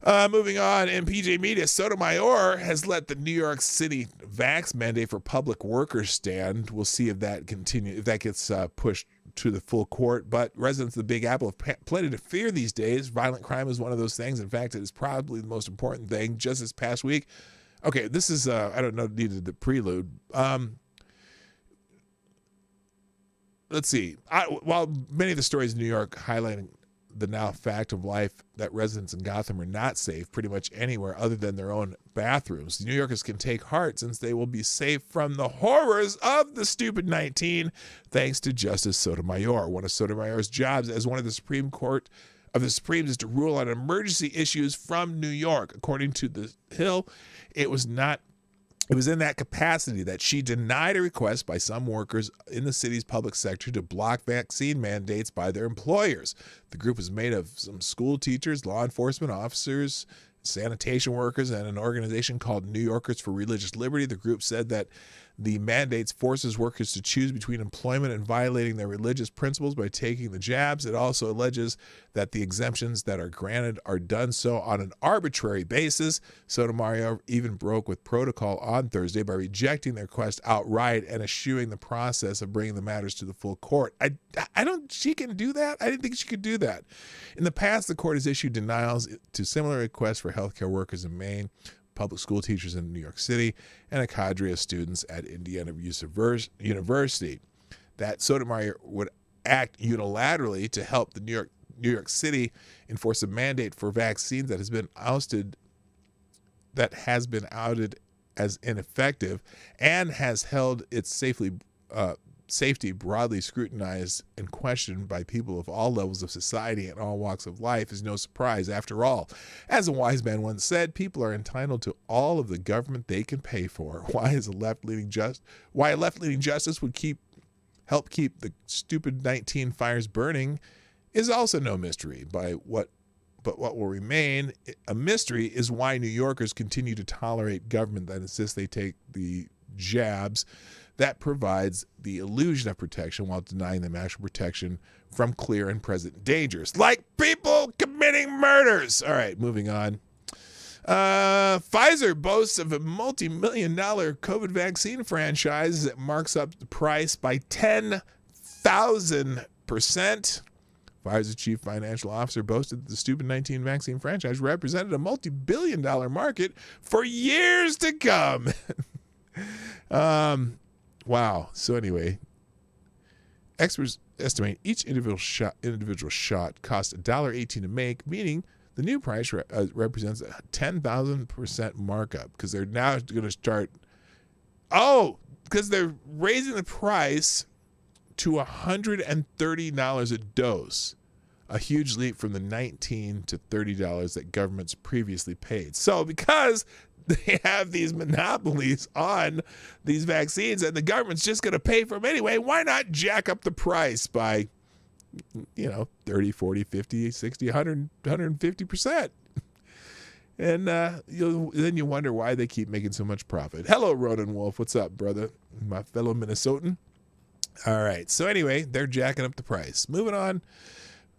Moving on, in PJ Media, Sotomayor has let the New York City vax mandate for public workers stand. We'll see if that gets pushed to the full court. But residents of the Big Apple have plenty to fear these days. Violent crime is one of those things. In fact, it is probably the most important thing. Just this past week, okay, this is, I don't know, needed the prelude. Let's see. While many of the stories in New York highlighting the now fact of life that residents in Gotham are not safe pretty much anywhere other than their own bathrooms, New Yorkers can take heart since they will be safe from the horrors of the stupid 19 thanks to Justice Sotomayor. One of Sotomayor's jobs as one of the Supreme Court of the Supremes is to rule on emergency issues from New York. According to the Hill, it was in that capacity that she denied a request by some workers in the city's public sector to block vaccine mandates by their employers. The group was made of some school teachers, law enforcement officers, sanitation workers, and an organization called New Yorkers for Religious Liberty. The group said that the mandates forces workers to choose between employment and violating their religious principles by taking the jabs. It also alleges that the exemptions that are granted are done so on an arbitrary basis. Sotomayor even broke with protocol on Thursday by rejecting their request outright and eschewing the process of bringing the matters to the full court. She can do that? I didn't think she could do that. In the past, the court has issued denials to similar requests for healthcare workers in Maine, public school teachers in New York City, and a cadre of students at Indiana University. That Sotomayor would act unilaterally to help the New York City enforce a mandate for vaccines that has been outed as ineffective and has held its safety broadly scrutinized and questioned by people of all levels of society and all walks of life is no surprise. After all, as a wise man once said, people are entitled to all of the government they can pay for. Why a left-leaning justice would help keep the stupid 19 fires burning is also no mystery. But what will remain a mystery is why New Yorkers continue to tolerate government that insists they take the jabs that provides the illusion of protection while denying them actual protection from clear and present dangers, like people committing murders. All right, moving on. Pfizer boasts of a multi-million-dollar COVID vaccine franchise that marks up the price by 10,000%. Pfizer's chief financial officer boasted that the stupid 19 vaccine franchise represented a multi-billion-dollar market for years to come. Wow. So anyway, experts estimate each individual shot costs $1.18 to make, meaning the new price represents a 10,000% markup because they're now going to start. Oh, because they're raising the price to $130 a dose, a huge leap from the $19 to $30 that governments previously paid. So because they have these monopolies on these vaccines and the government's just going to pay for them anyway, why not jack up the price by, 30, 40, 50, 60, 100, 150%? And then you wonder why they keep making so much profit. Hello, Ronan Wolf. What's up, brother? My fellow Minnesotan. All right. So anyway, they're jacking up the price. Moving on.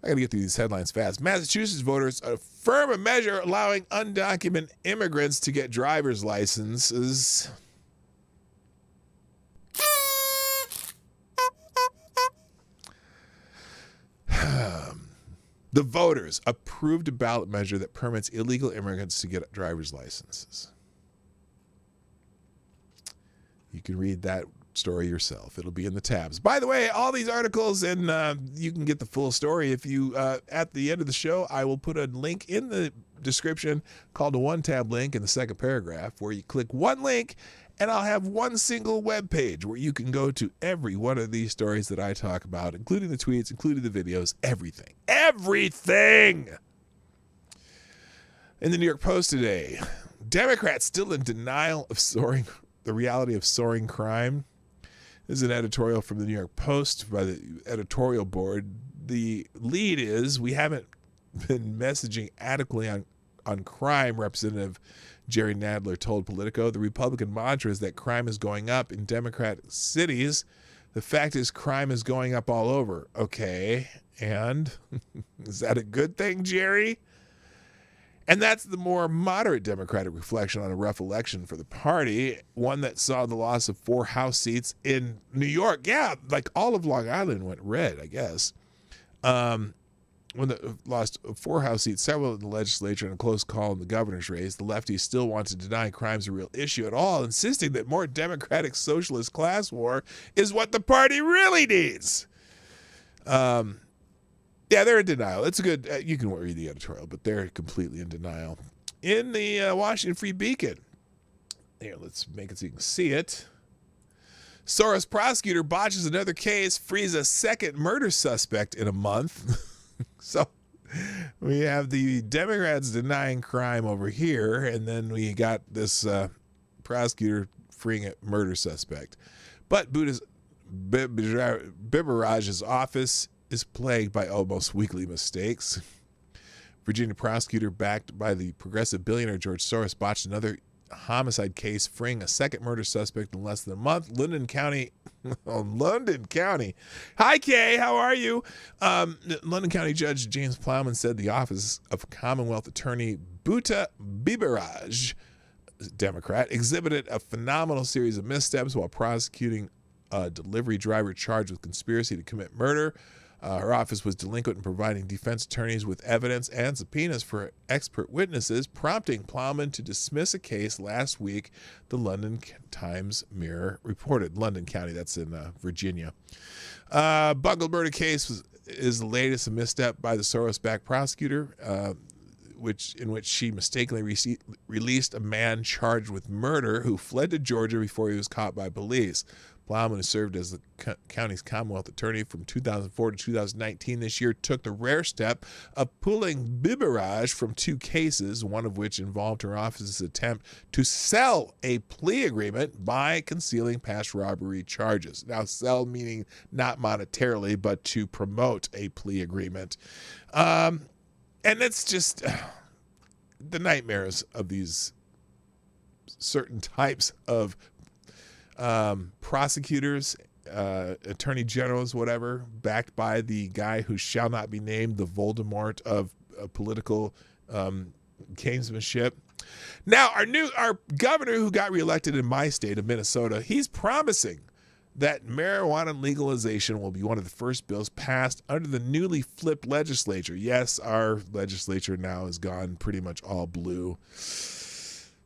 I got to get through these headlines fast. Massachusetts voters affirm a measure allowing undocumented immigrants to get driver's licenses. The voters approved a ballot measure that permits illegal immigrants to get driver's licenses. You can read that story yourself. It'll be in the tabs. By the way, all these articles, and you can get the full story if you, at the end of the show, I will put a link in the description called a one-tab link in the second paragraph where you click one link and I'll have one single web page where you can go to every one of these stories that I talk about, including the tweets, including the videos, everything. Everything! In the New York Post today, Democrats still in denial of the reality of soaring crime. This is an editorial from the New York Post by the editorial board. The lead is, we haven't been messaging adequately on crime, Representative Jerry Nadler told Politico. The Republican mantra is that crime is going up in Democratic cities. The fact is crime is going up all over. Okay, and is that a good thing, Jerry? And that's the more moderate Democratic reflection on a rough election for the party, one that saw the loss of 4 House seats in New York. Yeah, like all of Long Island went red, I guess. When they lost 4 House seats, several in the legislature, and a close call in the governor's race, the lefties still want to deny crime's a real issue at all, insisting that more Democratic socialist class war is what the party really needs. Yeah, they're in denial. It's a good, you can read the editorial, but they're completely in denial. In the Washington Free Beacon, here, let's make it so you can see it. Soros prosecutor botches another case, frees a second murder suspect in a month. So we have the Democrats denying crime over here, and then we got this prosecutor freeing a murder suspect. But Biberaj's office is plagued by almost weekly mistakes. Virginia prosecutor backed by the progressive billionaire George Soros botched another homicide case, freeing a second murder suspect in less than a month. London County. Hi, Kay. How are you? London County Judge James Plowman said the office of Commonwealth Attorney Bhutta Biberaj, Democrat, exhibited a phenomenal series of missteps while prosecuting a delivery driver charged with conspiracy to commit murder. Her office was delinquent in providing defense attorneys with evidence and subpoenas for expert witnesses, prompting Plowman to dismiss a case last week, the London Times-Mirror reported. London County, that's in Virginia. Bungled murder case is the latest misstep by the Soros-backed prosecutor, in which she mistakenly released a man charged with murder who fled to Georgia before he was caught by police. Plowman, who served as the county's Commonwealth attorney from 2004 to 2019 this year, took the rare step of pulling Biberaj from 2 cases, one of which involved her office's attempt to sell a plea agreement by concealing past robbery charges. Now, sell meaning not monetarily, but to promote a plea agreement. And it's just the nightmares of these certain types of prosecutors, attorney generals, whatever, backed by the guy who shall not be named, the Voldemort of political gamesmanship. Now, our governor who got reelected in my state of Minnesota, he's promising that marijuana legalization will be one of the first bills passed under the newly flipped legislature. Yes, our legislature now has gone pretty much all blue.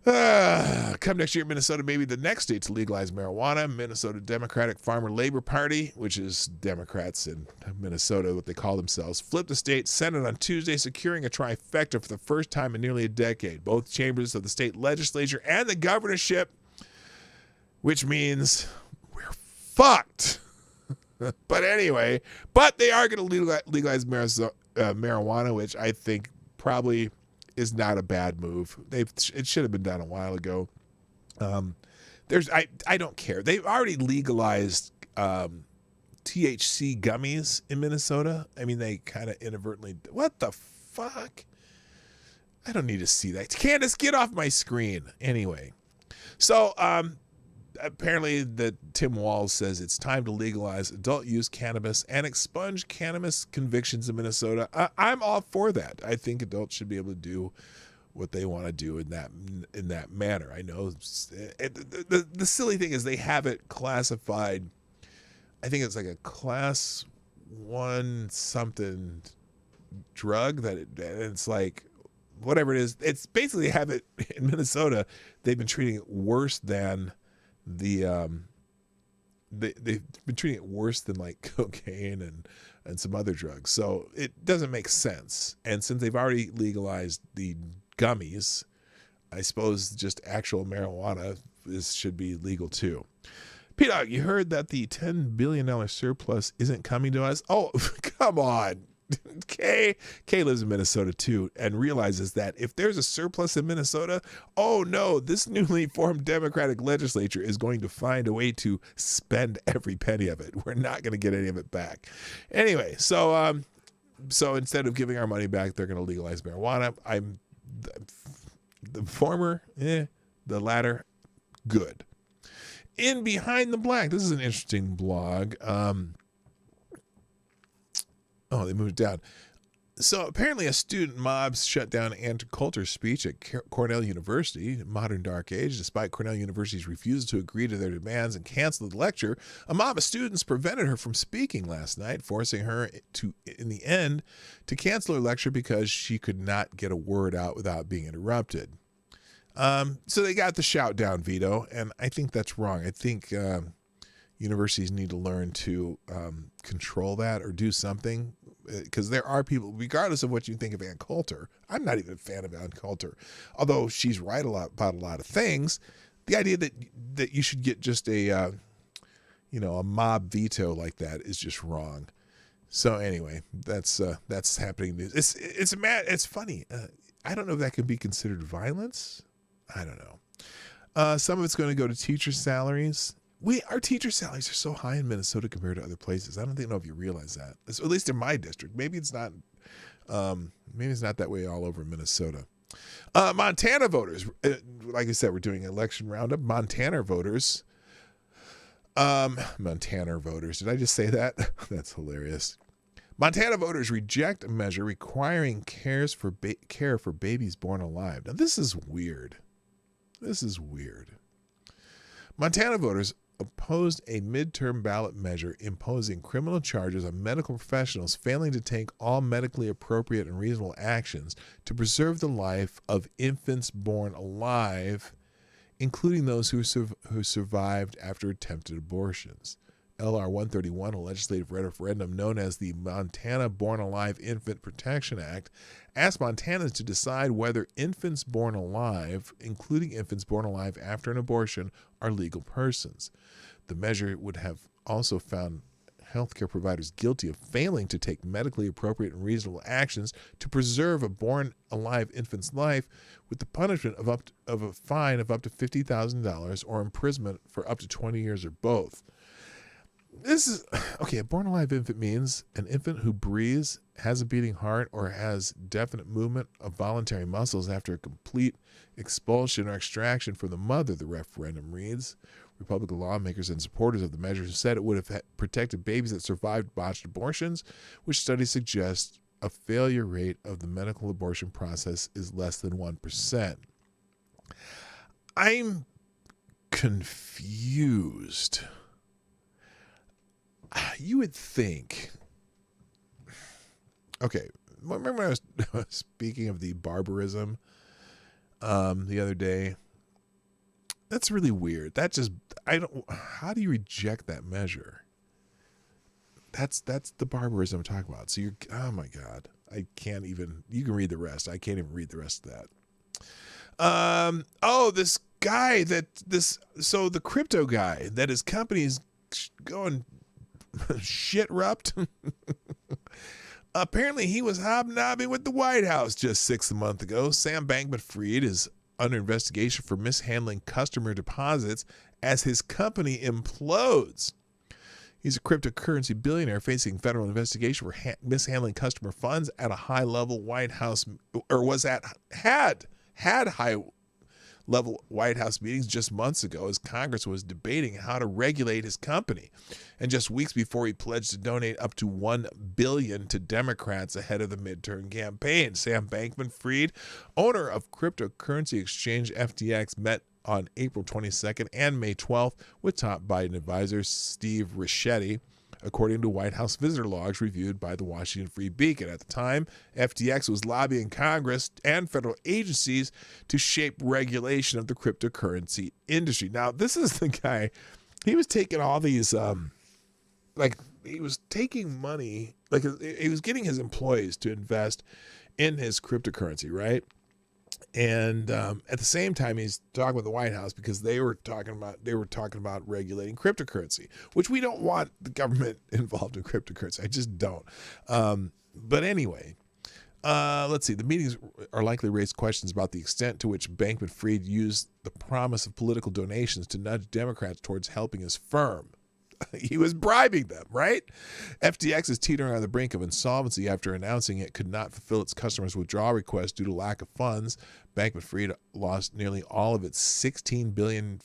Come next year, Minnesota may be the next state to legalize marijuana. Minnesota Democratic Farmer Labor Party, which is Democrats in Minnesota, what they call themselves, flipped the state Senate on Tuesday, securing a trifecta for the first time in nearly a decade. Both chambers of the state legislature and the governorship, which means we're fucked. But anyway, they are going to legalize marijuana, which I think probably is not a bad move. It should have been done a while ago. I don't care. They've already legalized THC gummies in Minnesota. I mean, they kind of inadvertently. What the fuck? I don't need to see that. Candace, get off my screen. Anyway, so apparently Tim Walz says it's time to legalize adult use cannabis and expunge cannabis convictions in Minnesota. I'm all for that. I think adults should be able to do what they want to do in that manner. I know the silly thing is they have it classified. I think it's like a class 1 something drug it's like whatever it is. It's basically have it in Minnesota. They've been treating it worse than the they've been treating it worse than like cocaine and some other drugs. So it doesn't make sense. And since they've already legalized the gummies, I suppose just actual marijuana should be legal too. P-Dog, you heard that the $10 billion surplus isn't coming to us? Oh, come on. Kay lives in Minnesota too and realizes that if there's a surplus in Minnesota, oh no, this newly formed Democratic legislature is going to find a way to spend every penny of it. We're not going to get any of it back. Anyway, so instead of giving our money back, they're going to legalize marijuana. I'm the former, the latter, good. In Behind the Black, this is an interesting blog. Oh, they moved it down. So apparently a student mob shut down Ann Coulter's speech at Cornell University, Modern Dark Age. Despite Cornell University's refusal to agree to their demands and cancel the lecture, a mob of students prevented her from speaking last night, forcing her to, in the end, to cancel her lecture because she could not get a word out without being interrupted. So they got the shout down veto, and I think that's wrong. I think universities need to learn to control that or do something, because there are people, regardless of what you think of Ann Coulter, I'm not even a fan of Ann Coulter, although she's right about a lot of things. The idea that you should get just a mob veto like that is just wrong. So anyway, that's happening. It's funny. I don't know if that can be considered violence. I don't know. Some of it's going to go to teacher salaries. Our teacher salaries are so high in Minnesota compared to other places. I don't know if you realize that. At least in my district. Maybe it's not. Maybe it's not that way all over Minnesota. Montana voters, like I said, we're doing an election roundup. Montana voters. Did I just say that? That's hilarious. Montana voters reject a measure requiring care for babies born alive. Now this is weird. Montana voters opposed a midterm ballot measure imposing criminal charges on medical professionals failing to take all medically appropriate and reasonable actions to preserve the life of infants born alive, including those who survived after attempted abortions. LR 131, a legislative referendum known as the Montana Born Alive Infant Protection Act, asked Montanans to decide whether infants born alive, including infants born alive after an abortion, are legal persons. The measure would have also found healthcare providers guilty of failing to take medically appropriate and reasonable actions to preserve a born alive infant's life, with the punishment of a fine of up to $50,000 or imprisonment for up to 20 years or both. This is okay. A born alive infant means an infant who breathes, has a beating heart, or has definite movement of voluntary muscles after a complete expulsion or extraction from the mother, the referendum reads. Republican lawmakers and supporters of the measure said it would have protected babies that survived botched abortions, which studies suggest a failure rate of the medical abortion process is less than 1%. I'm confused. You would think, okay, remember when I was speaking of the barbarism the other day? That's really weird. How do you reject that measure? That's the barbarism I'm talking about. So oh my God, I can't even, you can read the rest. I can't even read the rest of that. This guy so the crypto guy that his company's going shit rupt. Apparently he was hobnobbing with the White House just 6 months ago. Sam Bankman-Fried is under investigation for mishandling customer deposits as his company implodes. He's a cryptocurrency billionaire facing federal investigation for mishandling customer funds at a high-level White House, or had high-level White House meetings just months ago as Congress was debating how to regulate his company, and just weeks before he pledged to donate up to $1 billion to Democrats ahead of the midterm campaign. Sam Bankman-Fried, owner of cryptocurrency exchange FTX, met on April 22nd and May 12th with top Biden advisor Steve Ricchetti, according to White House visitor logs reviewed by the Washington Free Beacon. At the time, FTX was lobbying Congress and federal agencies to shape regulation of the cryptocurrency industry. Now, this is the guy he was taking all these, like he was taking money, like he was getting his employees to invest in his cryptocurrency, right? And at the same time, he's talking with the White House because they were talking about regulating cryptocurrency, which we don't want the government involved in cryptocurrency. I just don't. But anyway, let's see. The meetings are likely to raise questions about the extent to which Bankman-Fried used the promise of political donations to nudge Democrats towards helping his firm. He was bribing them, right? FTX is teetering on the brink of insolvency after announcing it could not fulfill its customers' withdrawal requests due to lack of funds. Bankman-Fried lost nearly all of its $16 billion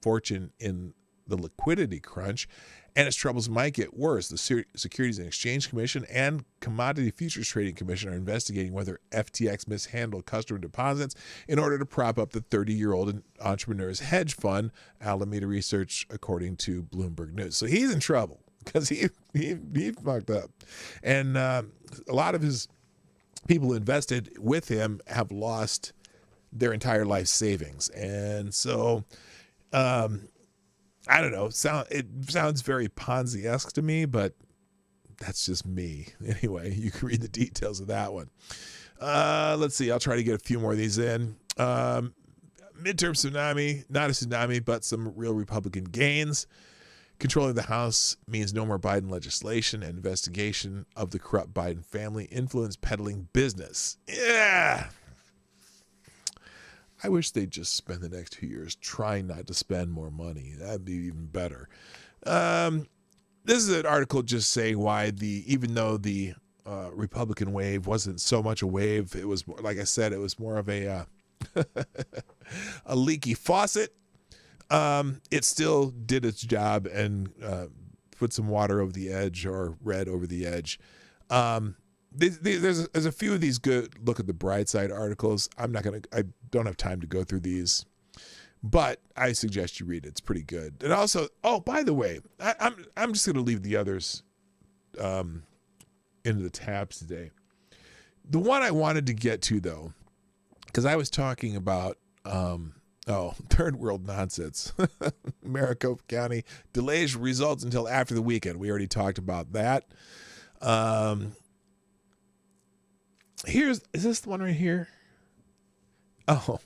fortune in the liquidity crunch, and its troubles might get worse. The Securities and Exchange Commission and Commodity Futures Trading Commission are investigating whether FTX mishandled customer deposits in order to prop up the 30-year-old entrepreneur's hedge fund, Alameda Research, according to Bloomberg News. So he's in trouble because he fucked up. And a lot of his people who invested with him have lost their entire life savings. And so I don't know. It sounds very Ponzi-esque to me, but that's just me. Anyway, you can read the details of that one. Let's see. I'll try to get a few more of these in. Midterm tsunami, not a tsunami, but some real Republican gains. Controlling the House means no more Biden legislation and investigation of the corrupt Biden family influence peddling business. Yeah. I wish they'd just spend the next 2 years trying not to spend more money. That'd be even better. This is an article just saying why even though the Republican wave wasn't so much a wave, it was, like I said, it was more of a a leaky faucet. It still did its job and put some water over the edge, or red over the edge. There's a few of these good look at the bright side articles. I don't have time to go through these, but I suggest you read it. It's pretty good. And also, oh, by the way, I'm just going to leave the others into the tabs today. The one I wanted to get to, though, because I was talking about third world nonsense. Maricopa County delays results until after the weekend. We already talked about that. Is this the one right here? Oh.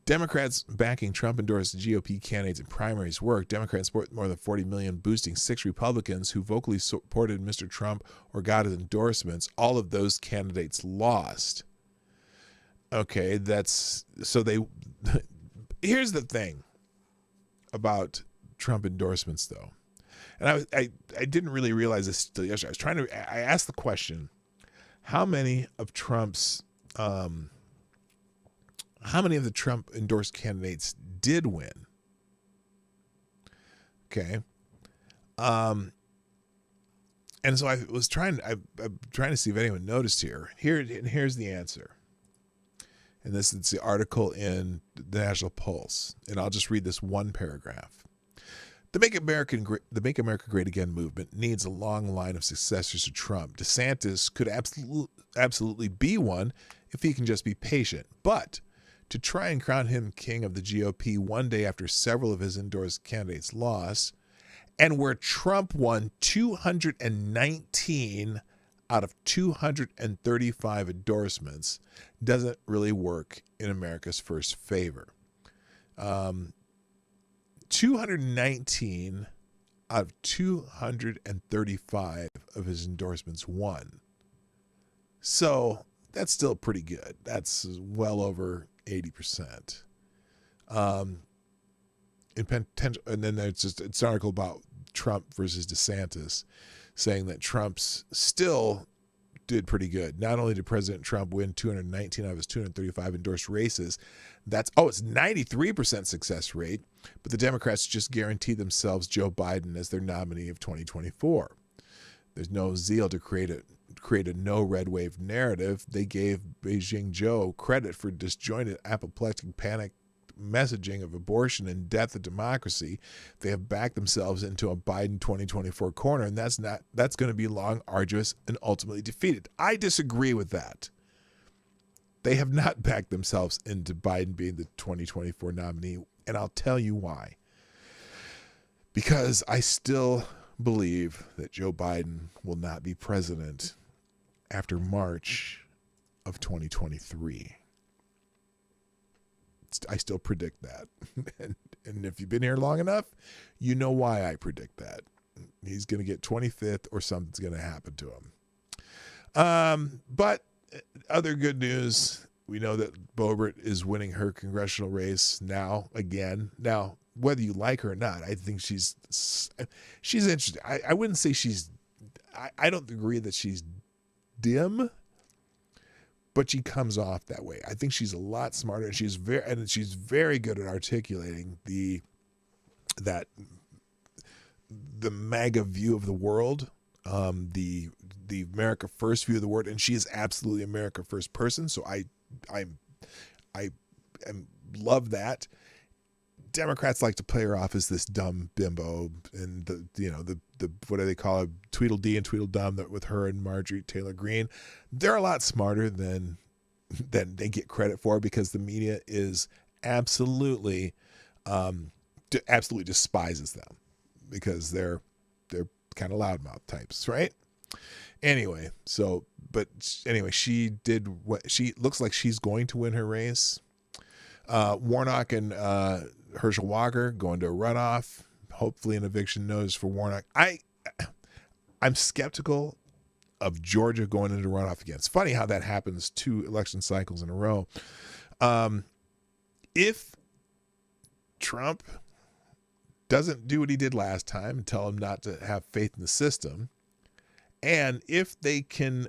Democrats backing Trump-endorsed GOP candidates in primaries work. Democrats support more than $40 million, boosting 6 Republicans who vocally supported Mr. Trump or got his endorsements. All of those candidates lost. Okay, here's the thing about Trump endorsements, though. And I didn't really realize this until yesterday. I asked the question, how many of the Trump endorsed candidates did win? Okay. And so I'm trying to see if anyone noticed here. Here's the answer. And this is the article in the National Pulse. And I'll just read this one paragraph. The Make America Great Again movement needs a long line of successors to Trump. DeSantis could absolutely be one if he can just be patient. But to try and crown him king of the GOP one day after several of his endorsed candidates lost, and where Trump won 219 out of 235 endorsements, doesn't really work in America's first favor. 219 out of 235 of his endorsements won. So that's still pretty good. That's well over 80%. And then it's an article about Trump versus DeSantis, saying that Trump's still did pretty good. Not only did President Trump win 219 out of his 235 endorsed races, it's 93% success rate, but the Democrats just guaranteed themselves Joe Biden as their nominee of 2024. There's no zeal to create a no red wave narrative. They gave Beijing Joe credit for disjointed apoplectic panic messaging of abortion and death of democracy. They have backed themselves into a Biden 2024 corner, and that's going to be long, arduous, and ultimately defeated. I disagree with that. They have not backed themselves into Biden being the 2024 nominee, and I'll tell you why. because I still believe that Joe Biden will not be president after March of 2023. I still predict that. And if you've been here long enough, you know why I predict that. He's going to get 25th or something's going to happen to him. But other good news, we know that Boebert is winning her congressional race now again. Now, whether you like her or not, I think she's interesting. I wouldn't say I don't agree that she's dim, but she comes off that way. I think she's a lot smarter, and she's very good at articulating the MAGA view of the world, the America First view of the world, and she is absolutely America First person. So I love that. Democrats like to play her off as this dumb bimbo, and the what do they call it, Tweedledee and Tweedledum, that with her and Marjorie Taylor Greene. They're a lot smarter than they get credit for, because the media is absolutely despises them because they're kind of loudmouth types, right? Anyway, she did what she looks like she's going to win her race. Warnock and Herschel Walker going to a runoff, hopefully an eviction notice for Warnock. I'm skeptical of Georgia going into runoff again. It's funny how that happens 2 election cycles in a row. If Trump doesn't do what he did last time and tell him not to have faith in the system, and if they can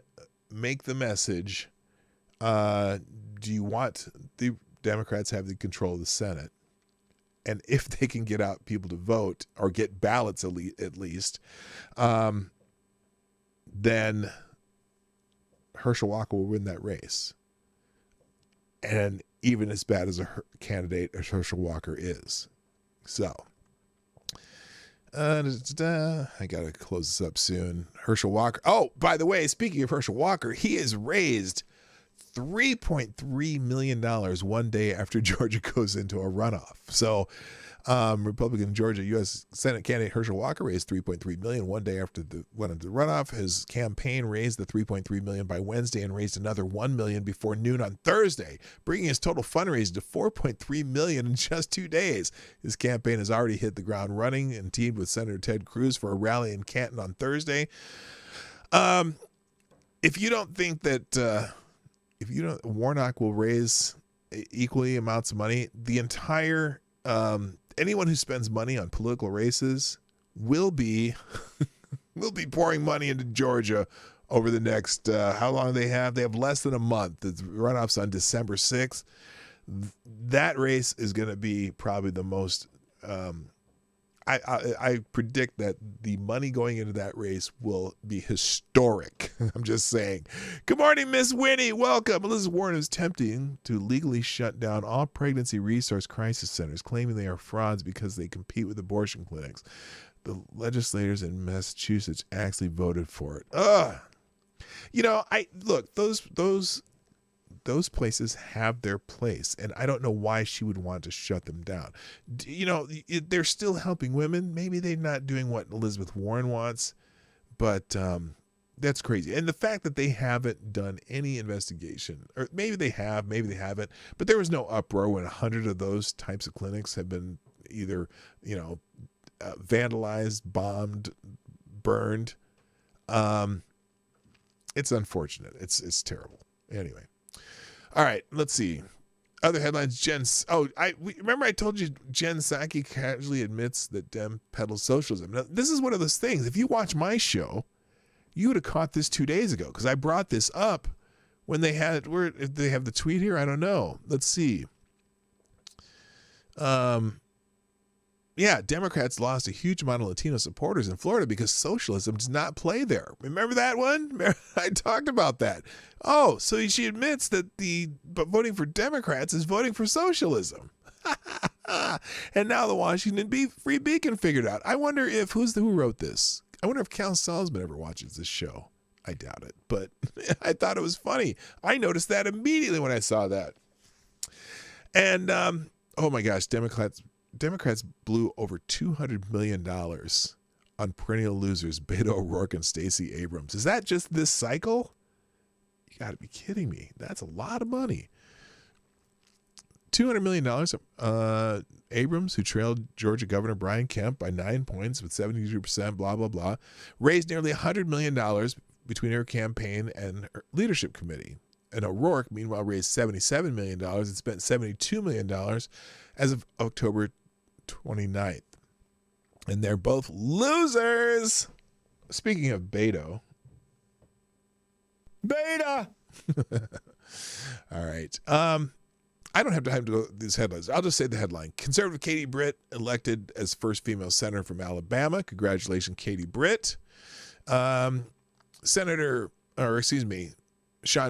make the message, do you want the Democrats have the control of the Senate? And if they can get out people to vote or get ballots at least, then Herschel Walker will win that race. And even as bad as a candidate as Herschel Walker is. So, I got to close this up soon. Herschel Walker. Oh, by the way, speaking of Herschel Walker, he has raised $3.3 million one day after Georgia goes into a runoff. So Republican Georgia U.S. Senate candidate Herschel Walker raised $3.3 million one day after went into the runoff. His campaign raised the $3.3 million by Wednesday and raised another $1 million before noon on Thursday, bringing his total fundraising to $4.3 million in just 2 days. His campaign has already hit the ground running and teamed with Senator Ted Cruz for a rally in Canton on Thursday. If you don't think that Warnock will raise equally amounts of money, the entire anyone who spends money on political races will be pouring money into Georgia over the next how long they have less than a month. The runoff's on December 6th. That race is going to be probably the most I predict that the money going into that race will be historic. I'm just saying. Good morning, Miss Winnie. Welcome. Elizabeth Warren is attempting to legally shut down all pregnancy resource crisis centers, claiming they are frauds because they compete with abortion clinics. The legislators in Massachusetts actually voted for it. Those places have their place, and I don't know why she would want to shut them down. They're still helping women. Maybe they're not doing what Elizabeth Warren wants, but that's crazy. And the fact that they haven't done any investigation, or maybe they have, maybe they haven't, but there was no uproar when 100 of those types of clinics have been either, vandalized, bombed, burned. It's unfortunate. It's terrible. Anyway. All right, let's see. Other headlines. Remember I told you Jen Psaki casually admits that Dem peddles socialism. Now, this is one of those things. If you watch my show, you would have caught this 2 days ago, because I brought this up when they had, if they have the tweet here, I don't know. Let's see. Democrats lost a huge amount of Latino supporters in Florida because socialism does not play there. Remember that one? I talked about that. Oh, so she admits that but voting for Democrats is voting for socialism. And now the Washington Free Beacon figured out. I wonder who wrote this. I wonder if Cal Salzman ever watches this show. I doubt it, but I thought it was funny. I noticed that immediately when I saw that. And, oh my gosh, Democrats Democrats blew over $200 million on perennial losers Beto O'Rourke and Stacey Abrams. Is that just this cycle? You got to be kidding me. That's a lot of money. $200 million. Abrams, who trailed Georgia Governor Brian Kemp by 9 points with 72%, blah, blah, blah, raised nearly $100 million between her campaign and her leadership committee. And O'Rourke, meanwhile, raised $77 million and spent $72 million as of October 29th. And they're both losers. Speaking of Beto. Beta! All right. I don't have time to go through these headlines. I'll just say the headline. Conservative Katie Britt elected as first female senator from Alabama. Congratulations, Katie Britt. Sean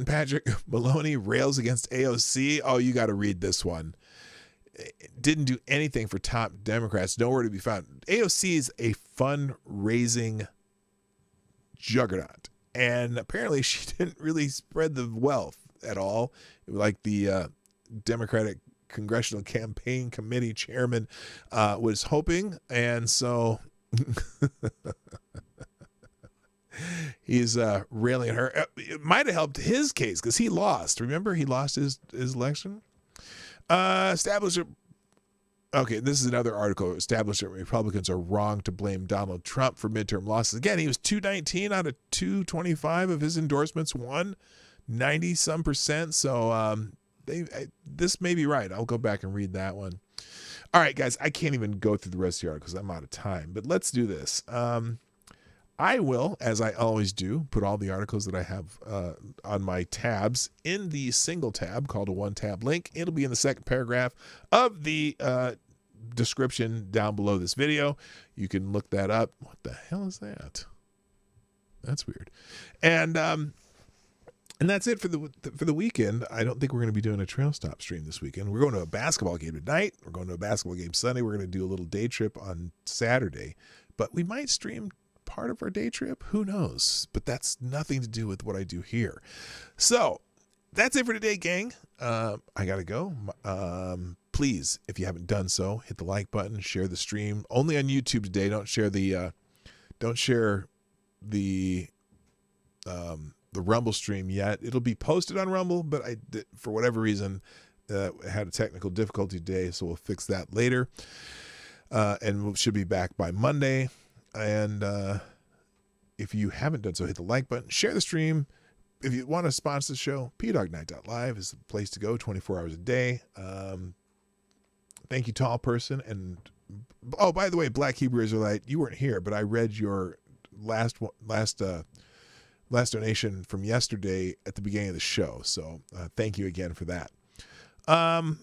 Patrick Maloney rails against AOC. Oh, you got to read this one. Didn't do anything for top Democrats. Nowhere to be found. AOC is a fundraising juggernaut. And apparently she didn't really spread the wealth at all. Like the Democratic Congressional Campaign Committee chairman was hoping. And so he's railing at her. It might have helped his case because he lost. Remember, he lost his election. Okay, this is another article. Establishment Republicans are wrong to blame Donald Trump for midterm losses. Again, he was 219 out of 225 of his endorsements won, 90-some percent. So this may be right. I'll go back and read that one. All right, guys, I can't even go through the rest of the articles. I'm out of time. But let's do this. I will, as I always do, put all the articles that I have on my tabs in the single tab called a one-tab link. It'll be in the second paragraph of the description down below this video. You can look that up. What the hell is that? That's weird. And that's it for the weekend. I don't think we're going to be doing a trail stop stream this weekend. We're going to a basketball game tonight. We're going to a basketball game Sunday. We're going to do a little day trip on Saturday. But we might stream part of our day trip. Who knows? But that's nothing to do with what I do here. So that's it for today, gang. I gotta go. Please, if you haven't done so, hit the like button, share the stream. Only on YouTube today. Don't share the Rumble stream yet. It'll be posted on Rumble, but I did, for whatever reason, had a technical difficulty today, so we'll fix that later. And we should be back by Monday. And if you haven't done so, hit the like button, share the stream. If you want to sponsor the show, pdognight.live is the place to go 24 hours a day. Thank you, Tall Person. And, oh, by the way, Black Hebrew Israelite, you weren't here, but I read your last donation from yesterday at the beginning of the show. So thank you again for that. And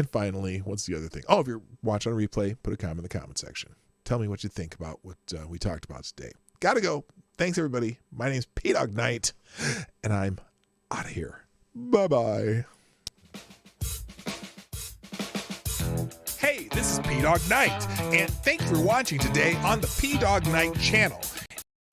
finally, what's the other thing? Oh, if you're watching on a replay, put a comment in the comment section. Tell me what you think about what we talked about today. Gotta go. Thanks, everybody. My name's P-Dog Knight, and I'm out of here. Bye-bye. Hey, this is P-Dog Knight, and thank you for watching today on the P-Dog Knight channel.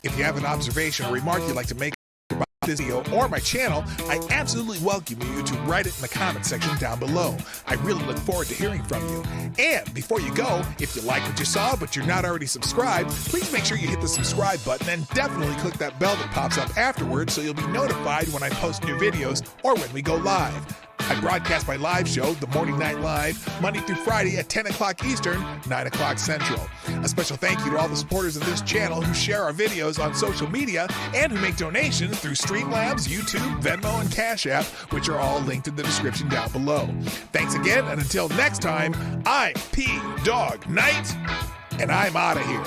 If you have an observation or remark you'd like to make about this video or my channel, I absolutely welcome you to write it in the comment section down below. I really look forward to hearing from you. And before you go, if you like what you saw but you're not already subscribed, please make sure you hit the subscribe button and definitely click that bell that pops up afterwards so you'll be notified when I post new videos or when we go live. I broadcast my live show, The Morning Night Live, Monday through Friday at 10 o'clock Eastern, 9 o'clock Central. A special thank you to all the supporters of this channel who share our videos on social media and who make donations through Streamlabs, YouTube, Venmo, and Cash App, which are all linked in the description down below. Thanks again, and until next time, I'm P-Dog Knight, and I'm out of here.